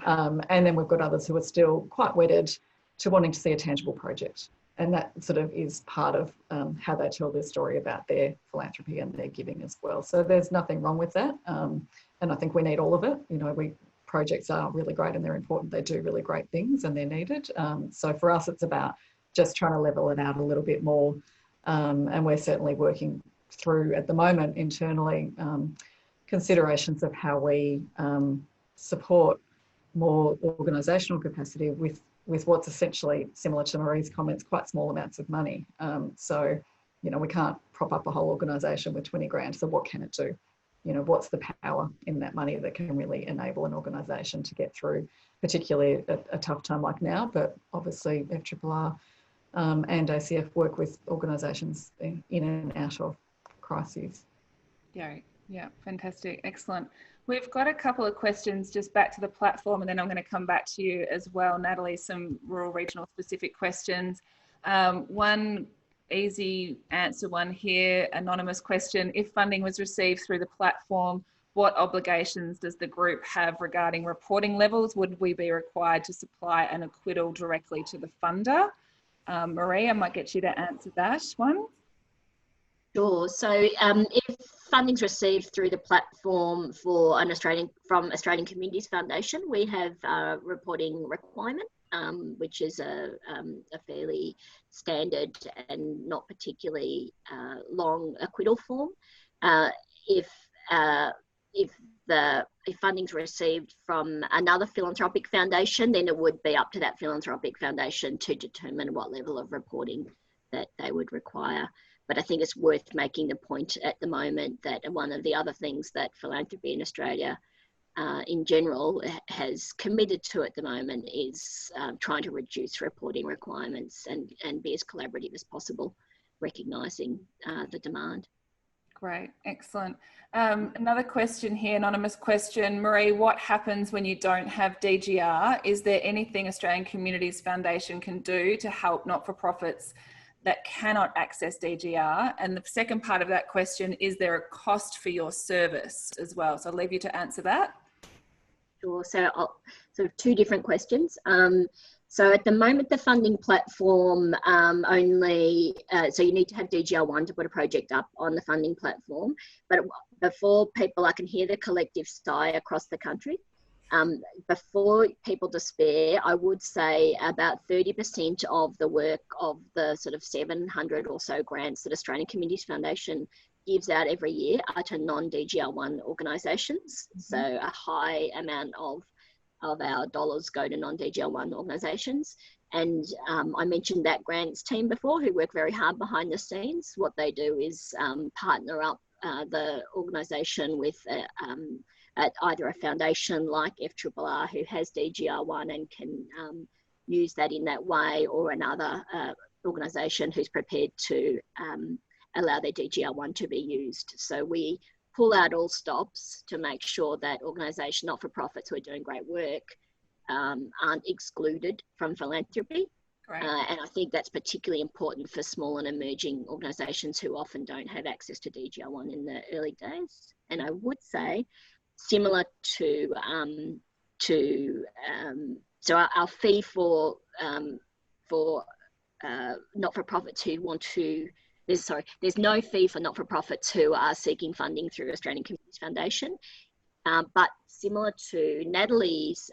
And then we've got others who are still quite wedded to wanting to see a tangible project. And that sort of is part of how they tell their story about their philanthropy and their giving as well. So there's nothing wrong with that. And I think we need all of it. You know, projects are really great and they're important. They do really great things and they're needed. So for us, it's about just trying to level it out a little bit more. And we're certainly working through, at the moment, internally, considerations of how we support more organisational capacity with what's essentially, similar to Maree's comments, quite small amounts of money. So, you know, we can't prop up a whole organisation with 20 grand. So what can it do? You know, what's the power in that money that can really enable an organisation to get through, particularly a tough time like now? But obviously FRRR and ACF work with organisations in and out of crises. Yeah, fantastic, excellent. We've got a couple of questions just back to the platform, and then I'm going to come back to you as well, Natalie, some rural regional specific questions. One easy answer one here, anonymous question. If funding was received through the platform, what obligations does the group have regarding reporting levels? Would we be required to supply an acquittal directly to the funder? Maree, I might get you to answer that one. Sure. So if funding's received through the platform from Australian Communities Foundation, we have a reporting requirement, which is a fairly standard and not particularly long acquittal form. If funding's received from another philanthropic foundation, then it would be up to that philanthropic foundation to determine what level of reporting that they would require. But I think it's worth making the point at the moment that one of the other things that philanthropy in Australia in general has committed to at the moment is trying to reduce reporting requirements and be as collaborative as possible, recognising the demand. Great, excellent. Another question here, anonymous question. Maree, what happens when you don't have DGR? Is there anything Australian Communities Foundation can do to help not-for-profits that cannot access DGR? And the second part of that question, is there a cost for your service as well? So I'll leave you to answer that. Sure. So two different questions. So at the moment, the funding platform so you need to have DGR1 to put a project up on the funding platform. But before people, I can hear the collective sigh across the country. Before people despair, I would say about 30% of the work of the sort of 700 or so grants that Australian Communities Foundation gives out every year are to non-DGR1 organisations. So a high amount of our dollars go to non-DGR1 organisations. And I mentioned that grants team before, who work very hard behind the scenes. What they do is partner up the organisation with at either a foundation like FRRR, who has DGR1 and can use that in that way, or another organisation who's prepared to allow their DGR1 to be used. So we pull out all stops to make sure that organisations, not-for-profits who are doing great work, aren't excluded from philanthropy. Great. And I think that's particularly important for small and emerging organisations who often don't have access to DGR1 in the early days. And I would say, similar to so our fee for not-for-profits who want to, there's no fee for not-for-profits who are seeking funding through Australian Communities Foundation. But similar to Natalie's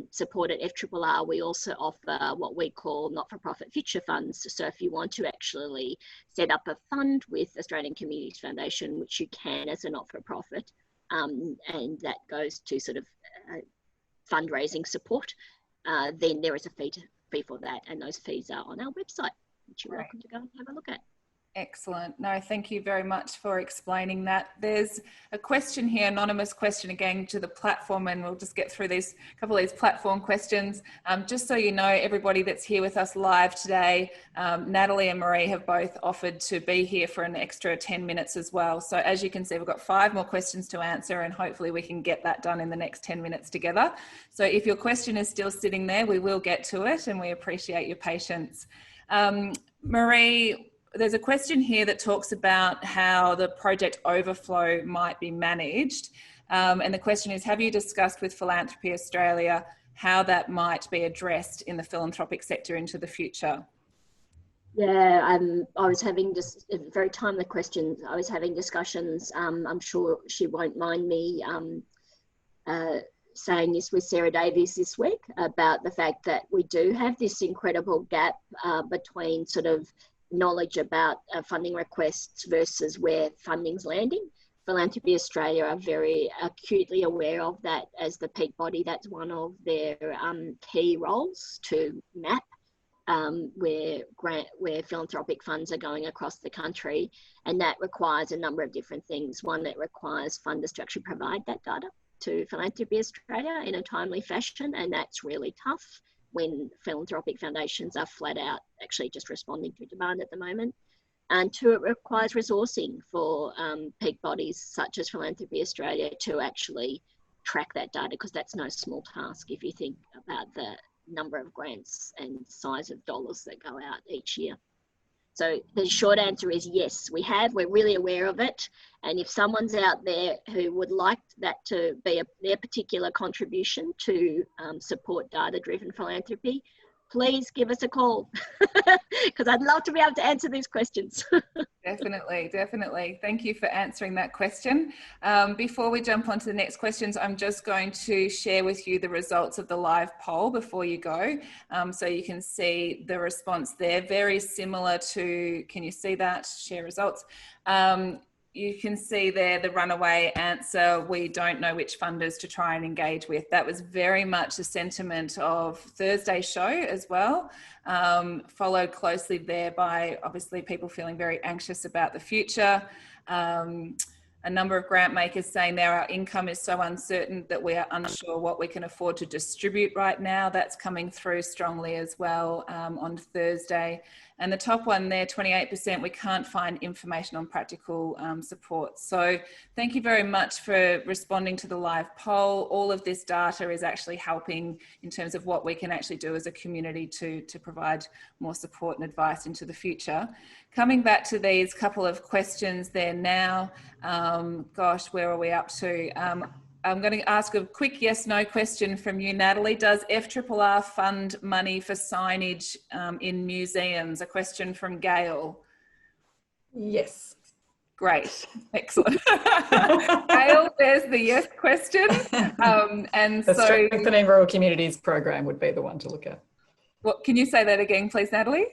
support at FRRR, we also offer what we call not-for-profit future funds. So if you want to actually set up a fund with Australian Communities Foundation, which you can as a not-for-profit, and that goes to sort of fundraising support, then there is a fee for that, and those fees are on our website, which you're welcome to go and have a look at. Excellent. No, thank you very much for explaining that. There's a question here, anonymous question again to the platform, and we'll just get through these couple of these platform questions. Just so you know, everybody that's here with us live today, Natalie and Maree have both offered to be here for an extra 10 minutes as well. So as you can see, we've got 5 more questions to answer, and hopefully we can get that done in the next 10 minutes together. So if your question is still sitting there, we will get to it, and we appreciate your patience. Maree, there's a question here that talks about how the project overflow might be managed. And the question is, have you discussed with Philanthropy Australia how that might be addressed in the philanthropic sector into the future? Yeah, I was having just a very timely question. I was having discussions, I'm sure she won't mind me saying this with Sarah Davies this week, about the fact that we do have this incredible gap between sort of knowledge about funding requests versus where funding's landing. Philanthropy Australia are very acutely aware of that as the peak body. That's one of their key roles, to map where philanthropic funds are going across the country, and that requires a number of different things. One, that requires funders to actually provide that data to Philanthropy Australia in a timely fashion, and that's really tough when philanthropic foundations are flat out actually just responding to demand at the moment. And 2, it requires resourcing for peak bodies such as Philanthropy Australia to actually track that data, because that's no small task if you think about the number of grants and size of dollars that go out each year. So the short answer is yes, we're really aware of it. And if someone's out there who would like that to be their particular contribution to support data-driven philanthropy, please give us a call, because I'd love to be able to answer these questions. Definitely, definitely. Thank you for answering that question. Before we jump on to the next questions, I'm just going to share with you the results of the live poll before you go. So you can see the response there, very similar to, can you see that? Share results. You can see there the runaway answer, we don't know which funders to try and engage with. That was very much the sentiment of Thursday's show as well, followed closely there by obviously people feeling very anxious about the future. A number of grant makers saying there our income is so uncertain that we are unsure what we can afford to distribute right now. That's coming through strongly as well on Thursday. And the top one there, 28%, we can't find information on practical support. So thank you very much for responding to the live poll. All of this data is actually helping in terms of what we can actually do as a community to provide more support and advice into the future. Coming back to these couple of questions there now, gosh, where are we up to? I'm going to ask a quick yes/no question from you, Natalie. Does FRRR fund money for signage in museums? A question from Gail. Yes. Great, excellent. Gail, there's the yes question. And the so Strengthening Rural Communities program would be the one to look at. What, can you say that again, please, Natalie?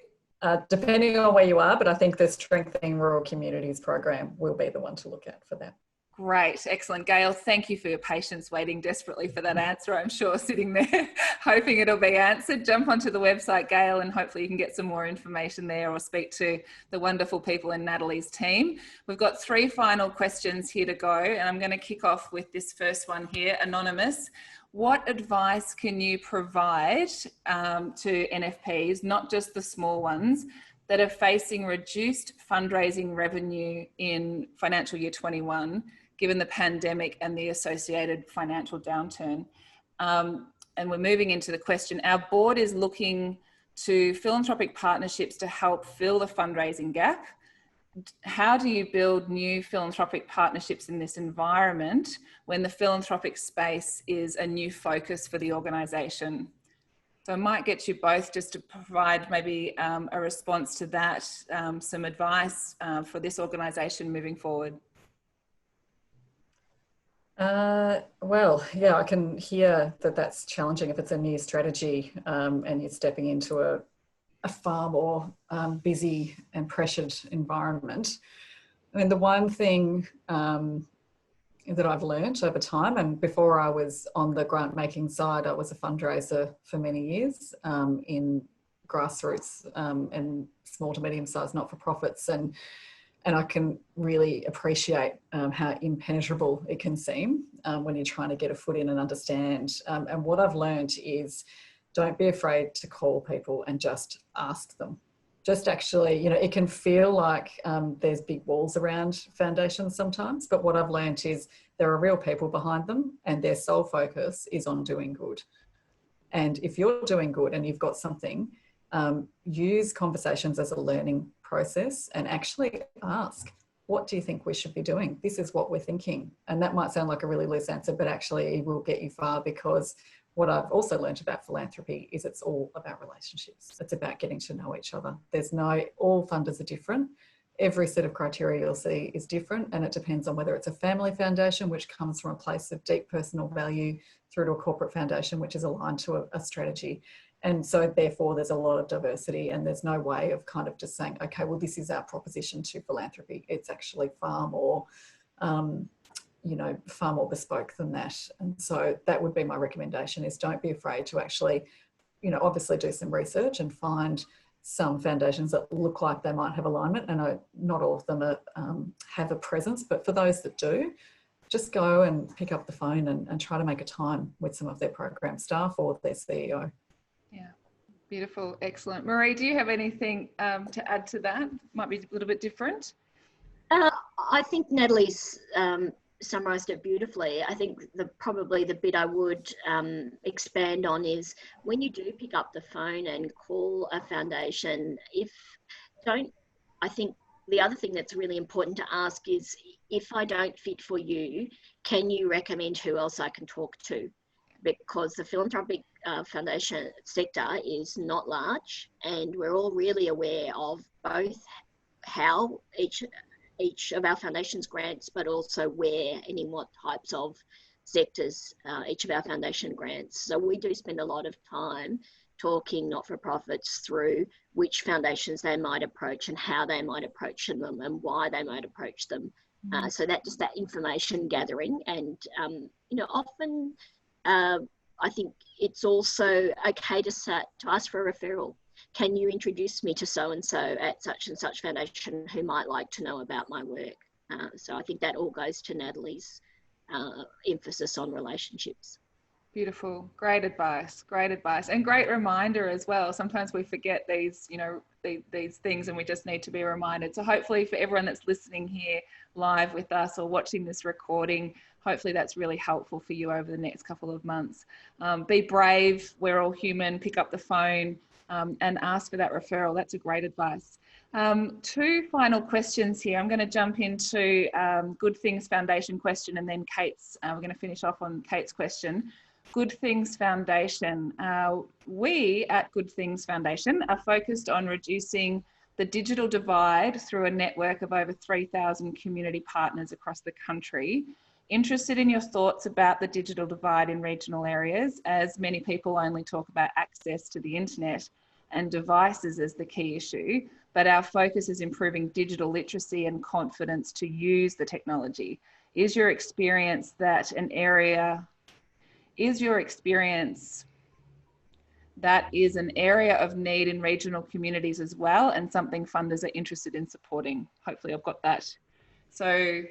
Depending on where you are, but I think the Strengthening Rural Communities program will be the one to look at for that. Great, excellent. Gail, thank you for your patience, waiting desperately for that answer. I'm sure sitting there hoping it'll be answered. Jump onto the website, Gail, and hopefully you can get some more information there or speak to the wonderful people in Natalie's team. We've got 3 final questions here to go, and I'm going to kick off with this first one here, anonymous. What advice can you provide to NFPs, not just the small ones, that are facing reduced fundraising revenue in financial year 21, given the pandemic and the associated financial downturn? And we're moving into the question. Our board is looking to philanthropic partnerships to help fill the fundraising gap. How do you build new philanthropic partnerships in this environment when the philanthropic space is a new focus for the organisation? So I might get you both just to provide maybe a response to that, some advice for this organisation moving forward. Well, yeah, I can hear that that's challenging if it's a new strategy and you're stepping into a far more busy and pressured environment. I mean, the one thing that I've learned over time, and before I was on the grant making side, I was a fundraiser for many years in grassroots and small to medium sized not-for-profits, and I can really appreciate how impenetrable it can seem when you're trying to get a foot in and understand. And what I've learned is, don't be afraid to call people and just ask them. Just actually, you know, it can feel like there's big walls around foundations sometimes, but what I've learned is there are real people behind them and their sole focus is on doing good. And if you're doing good and you've got something, use conversations as a learning process and actually ask, what do you think we should be doing? This is what we're thinking. And that might sound like a really loose answer, but actually it will get you far, because what I've also learned about philanthropy is it's all about relationships. It's about getting to know each other. All funders are different. Every set of criteria you'll see is different, and it depends on whether it's a family foundation, which comes from a place of deep personal value, through to a corporate foundation, which is aligned to a strategy. And so therefore there's a lot of diversity, and there's no way of kind of just saying, okay, well, this is our proposition to philanthropy. It's actually far more, far more bespoke than that. And so that would be my recommendation, is don't be afraid to actually, obviously do some research and find some foundations that look like they might have alignment. And not all of them have a presence, but for those that do, just go and pick up the phone and try to make a time with some of their program staff or their CEO. Yeah, beautiful, excellent. Maree, do you have anything to add to that? Might be a little bit different. I think Natalie's summarised it beautifully. I think probably the bit I would expand on is, when you do pick up the phone and call a foundation, I think the other thing that's really important to ask is, if I don't fit for you, can you recommend who else I can talk to? Because the philanthropic foundation sector is not large, and we're all really aware of both how each of our foundations grants, but also where and in what types of sectors each of our foundation grants. So we do spend a lot of time talking not-for-profits through which foundations they might approach and how they might approach them and why they might approach them. So that information gathering, and often I think it's also okay to ask for a referral. Can you introduce me to so-and-so at such and such foundation who might like to know about my work? So I think that all goes to Natalie's emphasis on relationships. Beautiful, great advice, and great reminder as well. Sometimes we forget these things, and we just need to be reminded. So hopefully for everyone that's listening here live with us or watching this recording, hopefully that's really helpful for you over the next couple of months. Be brave, we're all human, pick up the phone and ask for that referral. That's a great advice. Two final questions here. I'm going to jump into Good Things Foundation question, and then Kate's, we're going to finish off on Kate's question. Good Things Foundation. We at Good Things Foundation are focused on reducing the digital divide through a network of over 3,000 community partners across the country. Interested in your thoughts about the digital divide in regional areas, as many people only talk about access to the internet and devices as the key issue, but our focus is improving digital literacy and confidence to use the technology. Is your experience that is an area of need in regional communities as well, and something funders are interested in supporting? Hopefully I've got that. So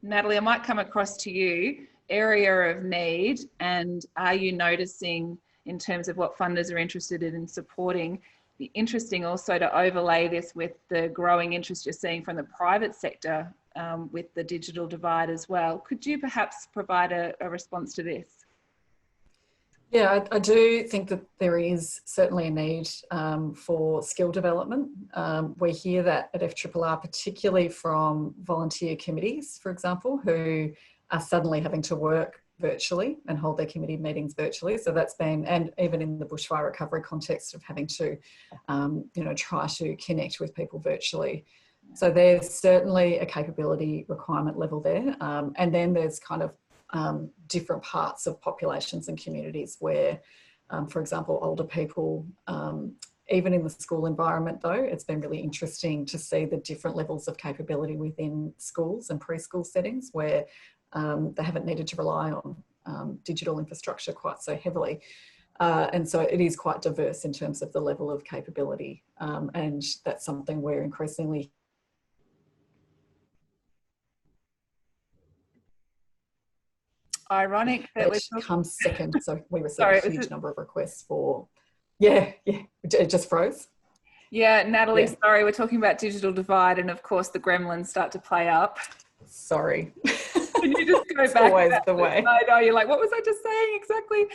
Natalie, I might come across to you. Area of need, and are you noticing in terms of what funders are interested in supporting? Be interesting also to overlay this with the growing interest you're seeing from the private sector with the digital divide as well. Could you perhaps provide a response to this? Yeah, I do think that there is certainly a need for skill development. We hear that at FRRR, particularly from volunteer committees, for example, who are suddenly having to work virtually and hold their committee meetings virtually. So that's been, and even in the bushfire recovery context of having to, try to connect with people virtually. So there's certainly a capability requirement level there. And then there's kind of different parts of populations and communities where, for example, older people, even in the school environment though, it's been really interesting to see the different levels of capability within schools and preschool settings where they haven't needed to rely on digital infrastructure quite so heavily. And so it is quite diverse in terms of the level of capability. And that's something we're increasingly ironic that it comes second. So we receive Sorry, a huge number of requests for, it just froze. Yeah, Natalie, sorry, we're talking about digital divide and of course the gremlins start to play up. Sorry. Can you just go it's back? Always the way. I know, you're like, what was I just saying exactly?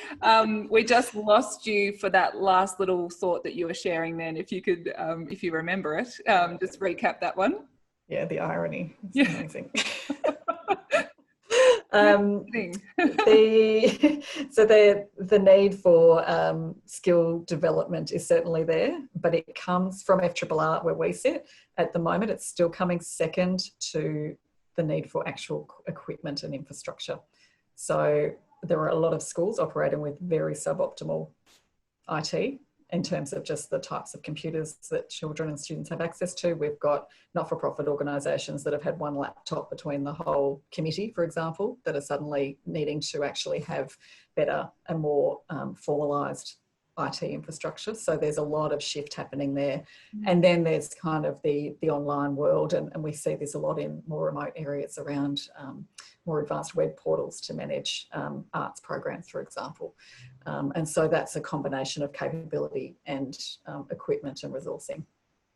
We just lost you for that last little thought that you were sharing then. If you could, if you remember it, just recap that one. Yeah, the irony. It's yeah. amazing. The need for skill development is certainly there, but it comes from FRRR where we sit. At the moment, it's still coming second to the need for actual equipment and infrastructure. So there are a lot of schools operating with very suboptimal IT in terms of just the types of computers that children and students have access to. We've got not-for-profit organisations that have had one laptop between the whole committee, for example, that are suddenly needing to actually have better and more formalised IT infrastructure. So there's a lot of shift happening there. And then there's kind of the online world, and we see this a lot in more remote areas around more advanced web portals to manage arts programs, for example. And so that's a combination of capability and equipment and resourcing.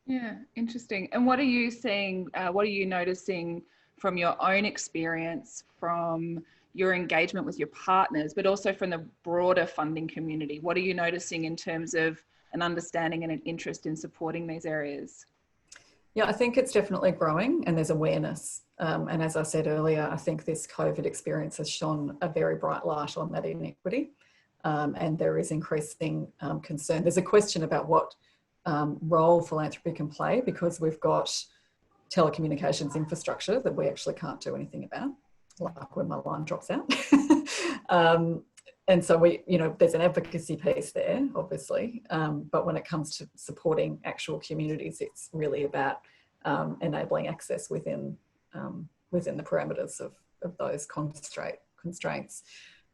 Yeah, interesting. And what are you seeing, what are you noticing from your own experience, from your engagement with your partners, but also from the broader funding community? What are you noticing in terms of an understanding and an interest in supporting these areas? Yeah, I think it's definitely growing and there's awareness. And as I said earlier, I think this COVID experience has shone a very bright light on that inequity. And there is increasing concern. There's a question about what role philanthropy can play, because we've got telecommunications infrastructure that we actually can't do anything about, like when my line drops out. And so there's an advocacy piece there, obviously, but when it comes to supporting actual communities, it's really about enabling access within the parameters of those constraints.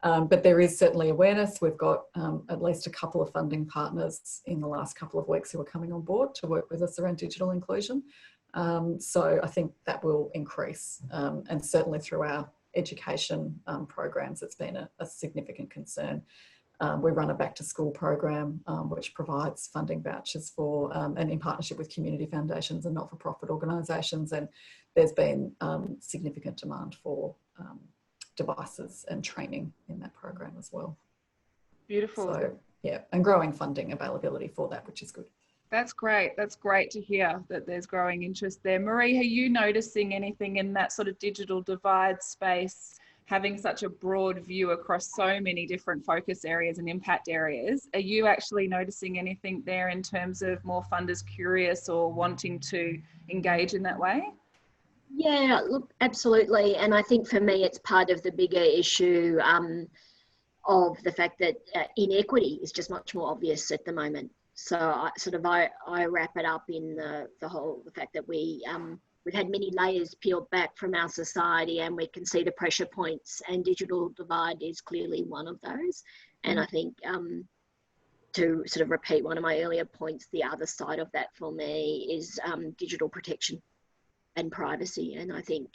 But there is certainly awareness. We've got at least a couple of funding partners in the last couple of weeks who are coming on board to work with us around digital inclusion. So I think that will increase, and certainly through our education programs, it's been a significant concern. We run a back to school program which provides funding vouchers for and in partnership with community foundations and not-for-profit organisations, and there's been significant demand for devices and training in that program as well. Beautiful. So yeah, and growing funding availability for that, which is good. That's great. That's great to hear that there's growing interest there. Maree, are you noticing anything in that sort of digital divide space, having such a broad view across so many different focus areas and impact areas? Are you actually noticing anything there in terms of more funders curious or wanting to engage in that way? Yeah, look, absolutely. And I think for me, it's part of the bigger issue of the fact that inequity is just much more obvious at the moment. So I wrap it up in the fact that we've had many layers peeled back from our society, and we can see the pressure points, and digital divide is clearly one of those. And I think to sort of repeat one of my earlier points, the other side of that for me is digital protection and privacy. And I think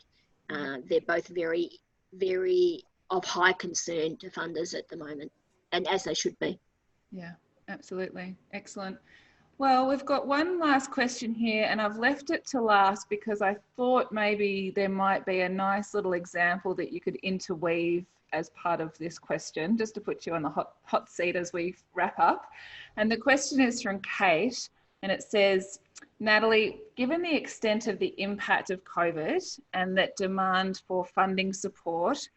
they're both very, very of high concern to funders at the moment, and as they should be. Yeah. Absolutely. Excellent. Well, we've got one last question here, and I've left it to last because I thought maybe there might be a nice little example that you could interweave as part of this question, just to put you on the hot seat as we wrap up. And the question is from Kate, and it says, Natalie, given the extent of the impact of COVID and that demand for funding support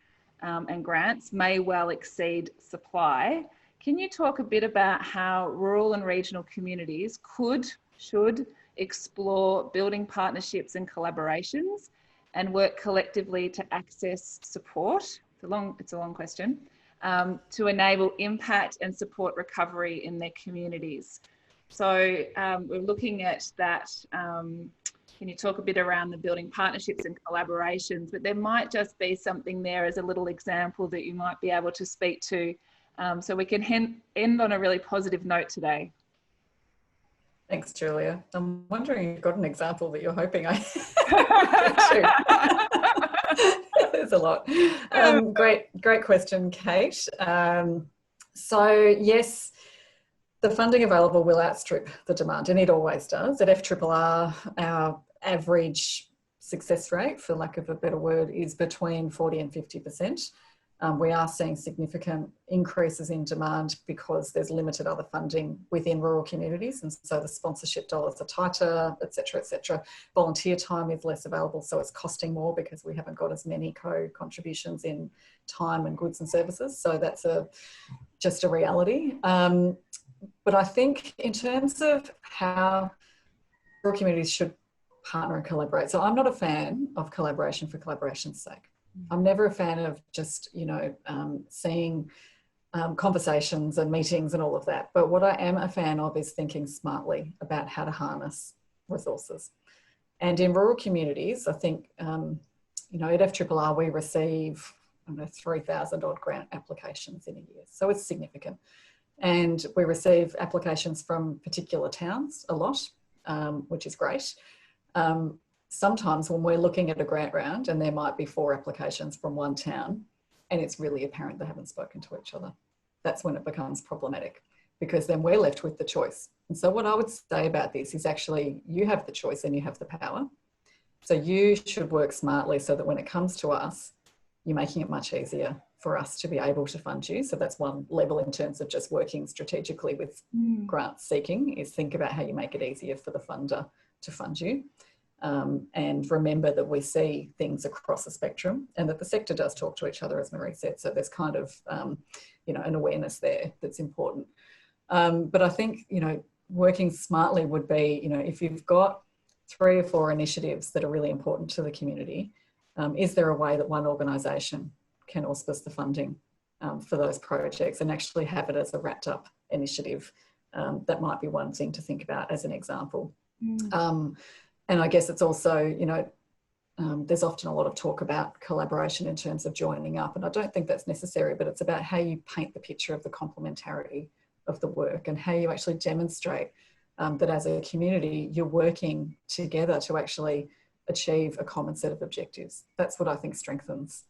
and grants may well exceed supply, can you talk a bit about how rural and regional communities should explore building partnerships and collaborations and work collectively to access support? It's a long question, to enable impact and support recovery in their communities. So we're looking at that. Can you talk a bit around the building partnerships and collaborations? But there might just be something there as a little example that you might be able to speak to, so we can end on a really positive note today. Thanks, Julia. I'm wondering if you've got an example that you're hoping I There's a lot. Great question, Kate. So yes, the funding available will outstrip the demand, and it always does. At FRRR, our average success rate, for lack of a better word, is between 40 and 50%. We are seeing significant increases in demand because there's limited other funding within rural communities, and so the sponsorship dollars are tighter, etc., etc. Volunteer time is less available, so it's costing more because we haven't got as many co-contributions in time and goods and services. So that's just a reality. But I think in terms of how rural communities should partner and collaborate, so I'm not a fan of collaboration for collaboration's sake. I'm never a fan of just, seeing conversations and meetings and all of that. But what I am a fan of is thinking smartly about how to harness resources. And in rural communities, I think, at FRRR, we receive 3,000 odd grant applications in a year. So it's significant. And we receive applications from particular towns a lot, which is great. Sometimes when we're looking at a grant round and there might be 4 applications from one town and it's really apparent they haven't spoken to each other, that's when it becomes problematic, because then we're left with the choice. And so what I would say about this is actually you have the choice and you have the power. So you should work smartly so that when it comes to us, you're making it much easier for us to be able to fund you. So that's one level in terms of just working strategically with grant seeking, is think about how you make it easier for the funder to fund you. And remember that we see things across the spectrum and that the sector does talk to each other, as Maree said. So there's kind of, an awareness there that's important. But I think, working smartly would be, if you've got 3 or 4 initiatives that are really important to the community, is there a way that one organisation can auspice the funding for those projects and actually have it as a wrapped up initiative? That might be one thing to think about as an example. And I guess it's also, there's often a lot of talk about collaboration in terms of joining up, and I don't think that's necessary, but it's about how you paint the picture of the complementarity of the work and how you actually demonstrate that as a community, you're working together to actually achieve a common set of objectives. That's what I think strengthens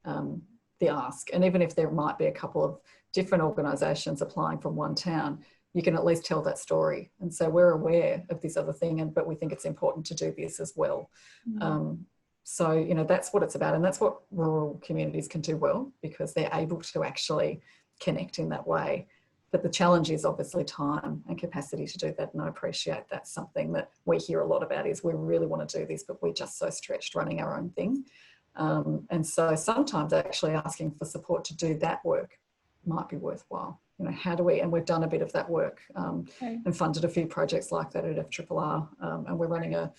the ask. And even if there might be a couple of different organisations applying from one town, you can at least tell that story. And so we're aware of this other thing, but we think it's important to do this as well. So, that's what it's about. And that's what rural communities can do well, because they're able to actually connect in that way. But the challenge is obviously time and capacity to do that. And I appreciate that's something that we hear a lot about, is we really want to do this, but we're just so stretched running our own thing. And so sometimes actually asking for support to do that work might be worthwhile. How do we, and we've done a bit of that work and funded a few projects like that at FRRR. And we're running a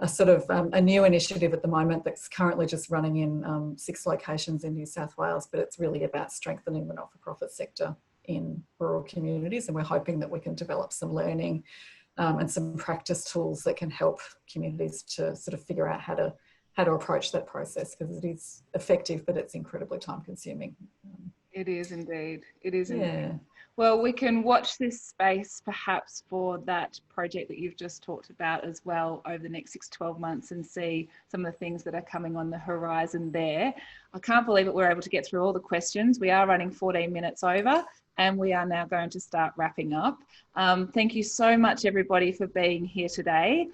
sort of a new initiative at the moment that's currently just running in 6 locations in New South Wales, but it's really about strengthening the not-for-profit sector in rural communities. And we're hoping that we can develop some learning and some practice tools that can help communities to sort of figure out how to approach that process, because it is effective, but it's incredibly time consuming. It is indeed. It is indeed. Well, we can watch this space perhaps for that project that you've just talked about as well over the next 6 to 12 months and see some of the things that are coming on the horizon there. I can't believe it, we're able to get through all the questions. We are running 14 minutes over and we are now going to start wrapping up. Thank you so much, everybody, for being here today.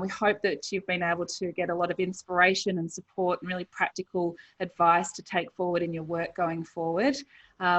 We hope that you've been able to get a lot of inspiration and support and really practical advice to take forward in your work going forward.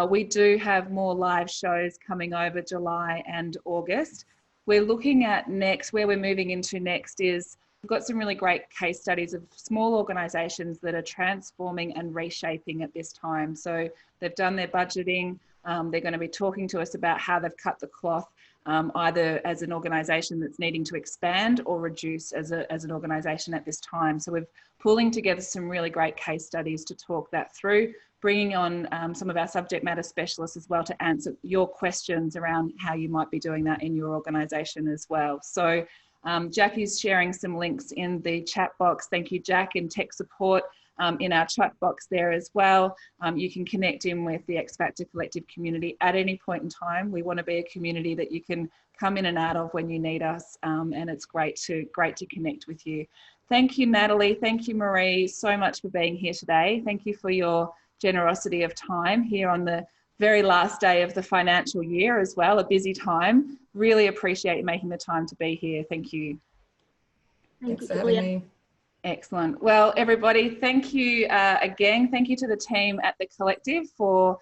We do have more live shows coming over July and August. We're looking at next, where we're moving into next is, we've got some really great case studies of small organisations that are transforming and reshaping at this time. So they've done their budgeting. They're going to be talking to us about how they've cut the cloth, either as an organisation that's needing to expand or reduce as an organisation at this time. So we're pulling together some really great case studies to talk that through, bringing on some of our subject matter specialists as well to answer your questions around how you might be doing that in your organisation as well. So Jackie's sharing some links in the chat box. Thank you, Jack, and tech support in our chat box there as well. You can connect in with the X Factor Collective community at any point in time. We want to be a community that you can come in and out of when you need us, and it's great to connect with you. Thank you, Natalie. Thank you, Maree, so much for being here today. Thank you for your generosity of time here on the very last day of the financial year as well, a busy time. Really appreciate you making the time to be here. Thank you. Thanks for having me. Excellent. Well, everybody, thank you again. Thank you to the team at the Collective for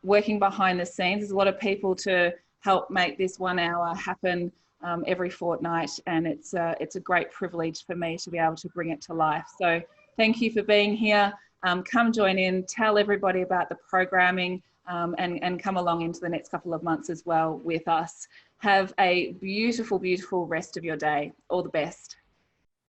working behind the scenes. There's a lot of people to help make this 1 hour happen every fortnight, and it's a great privilege for me to be able to bring it to life. So thank you for being here. Come join in, tell everybody about the programming, and come along into the next couple of months as well with us. Have a beautiful, beautiful rest of your day. All the best.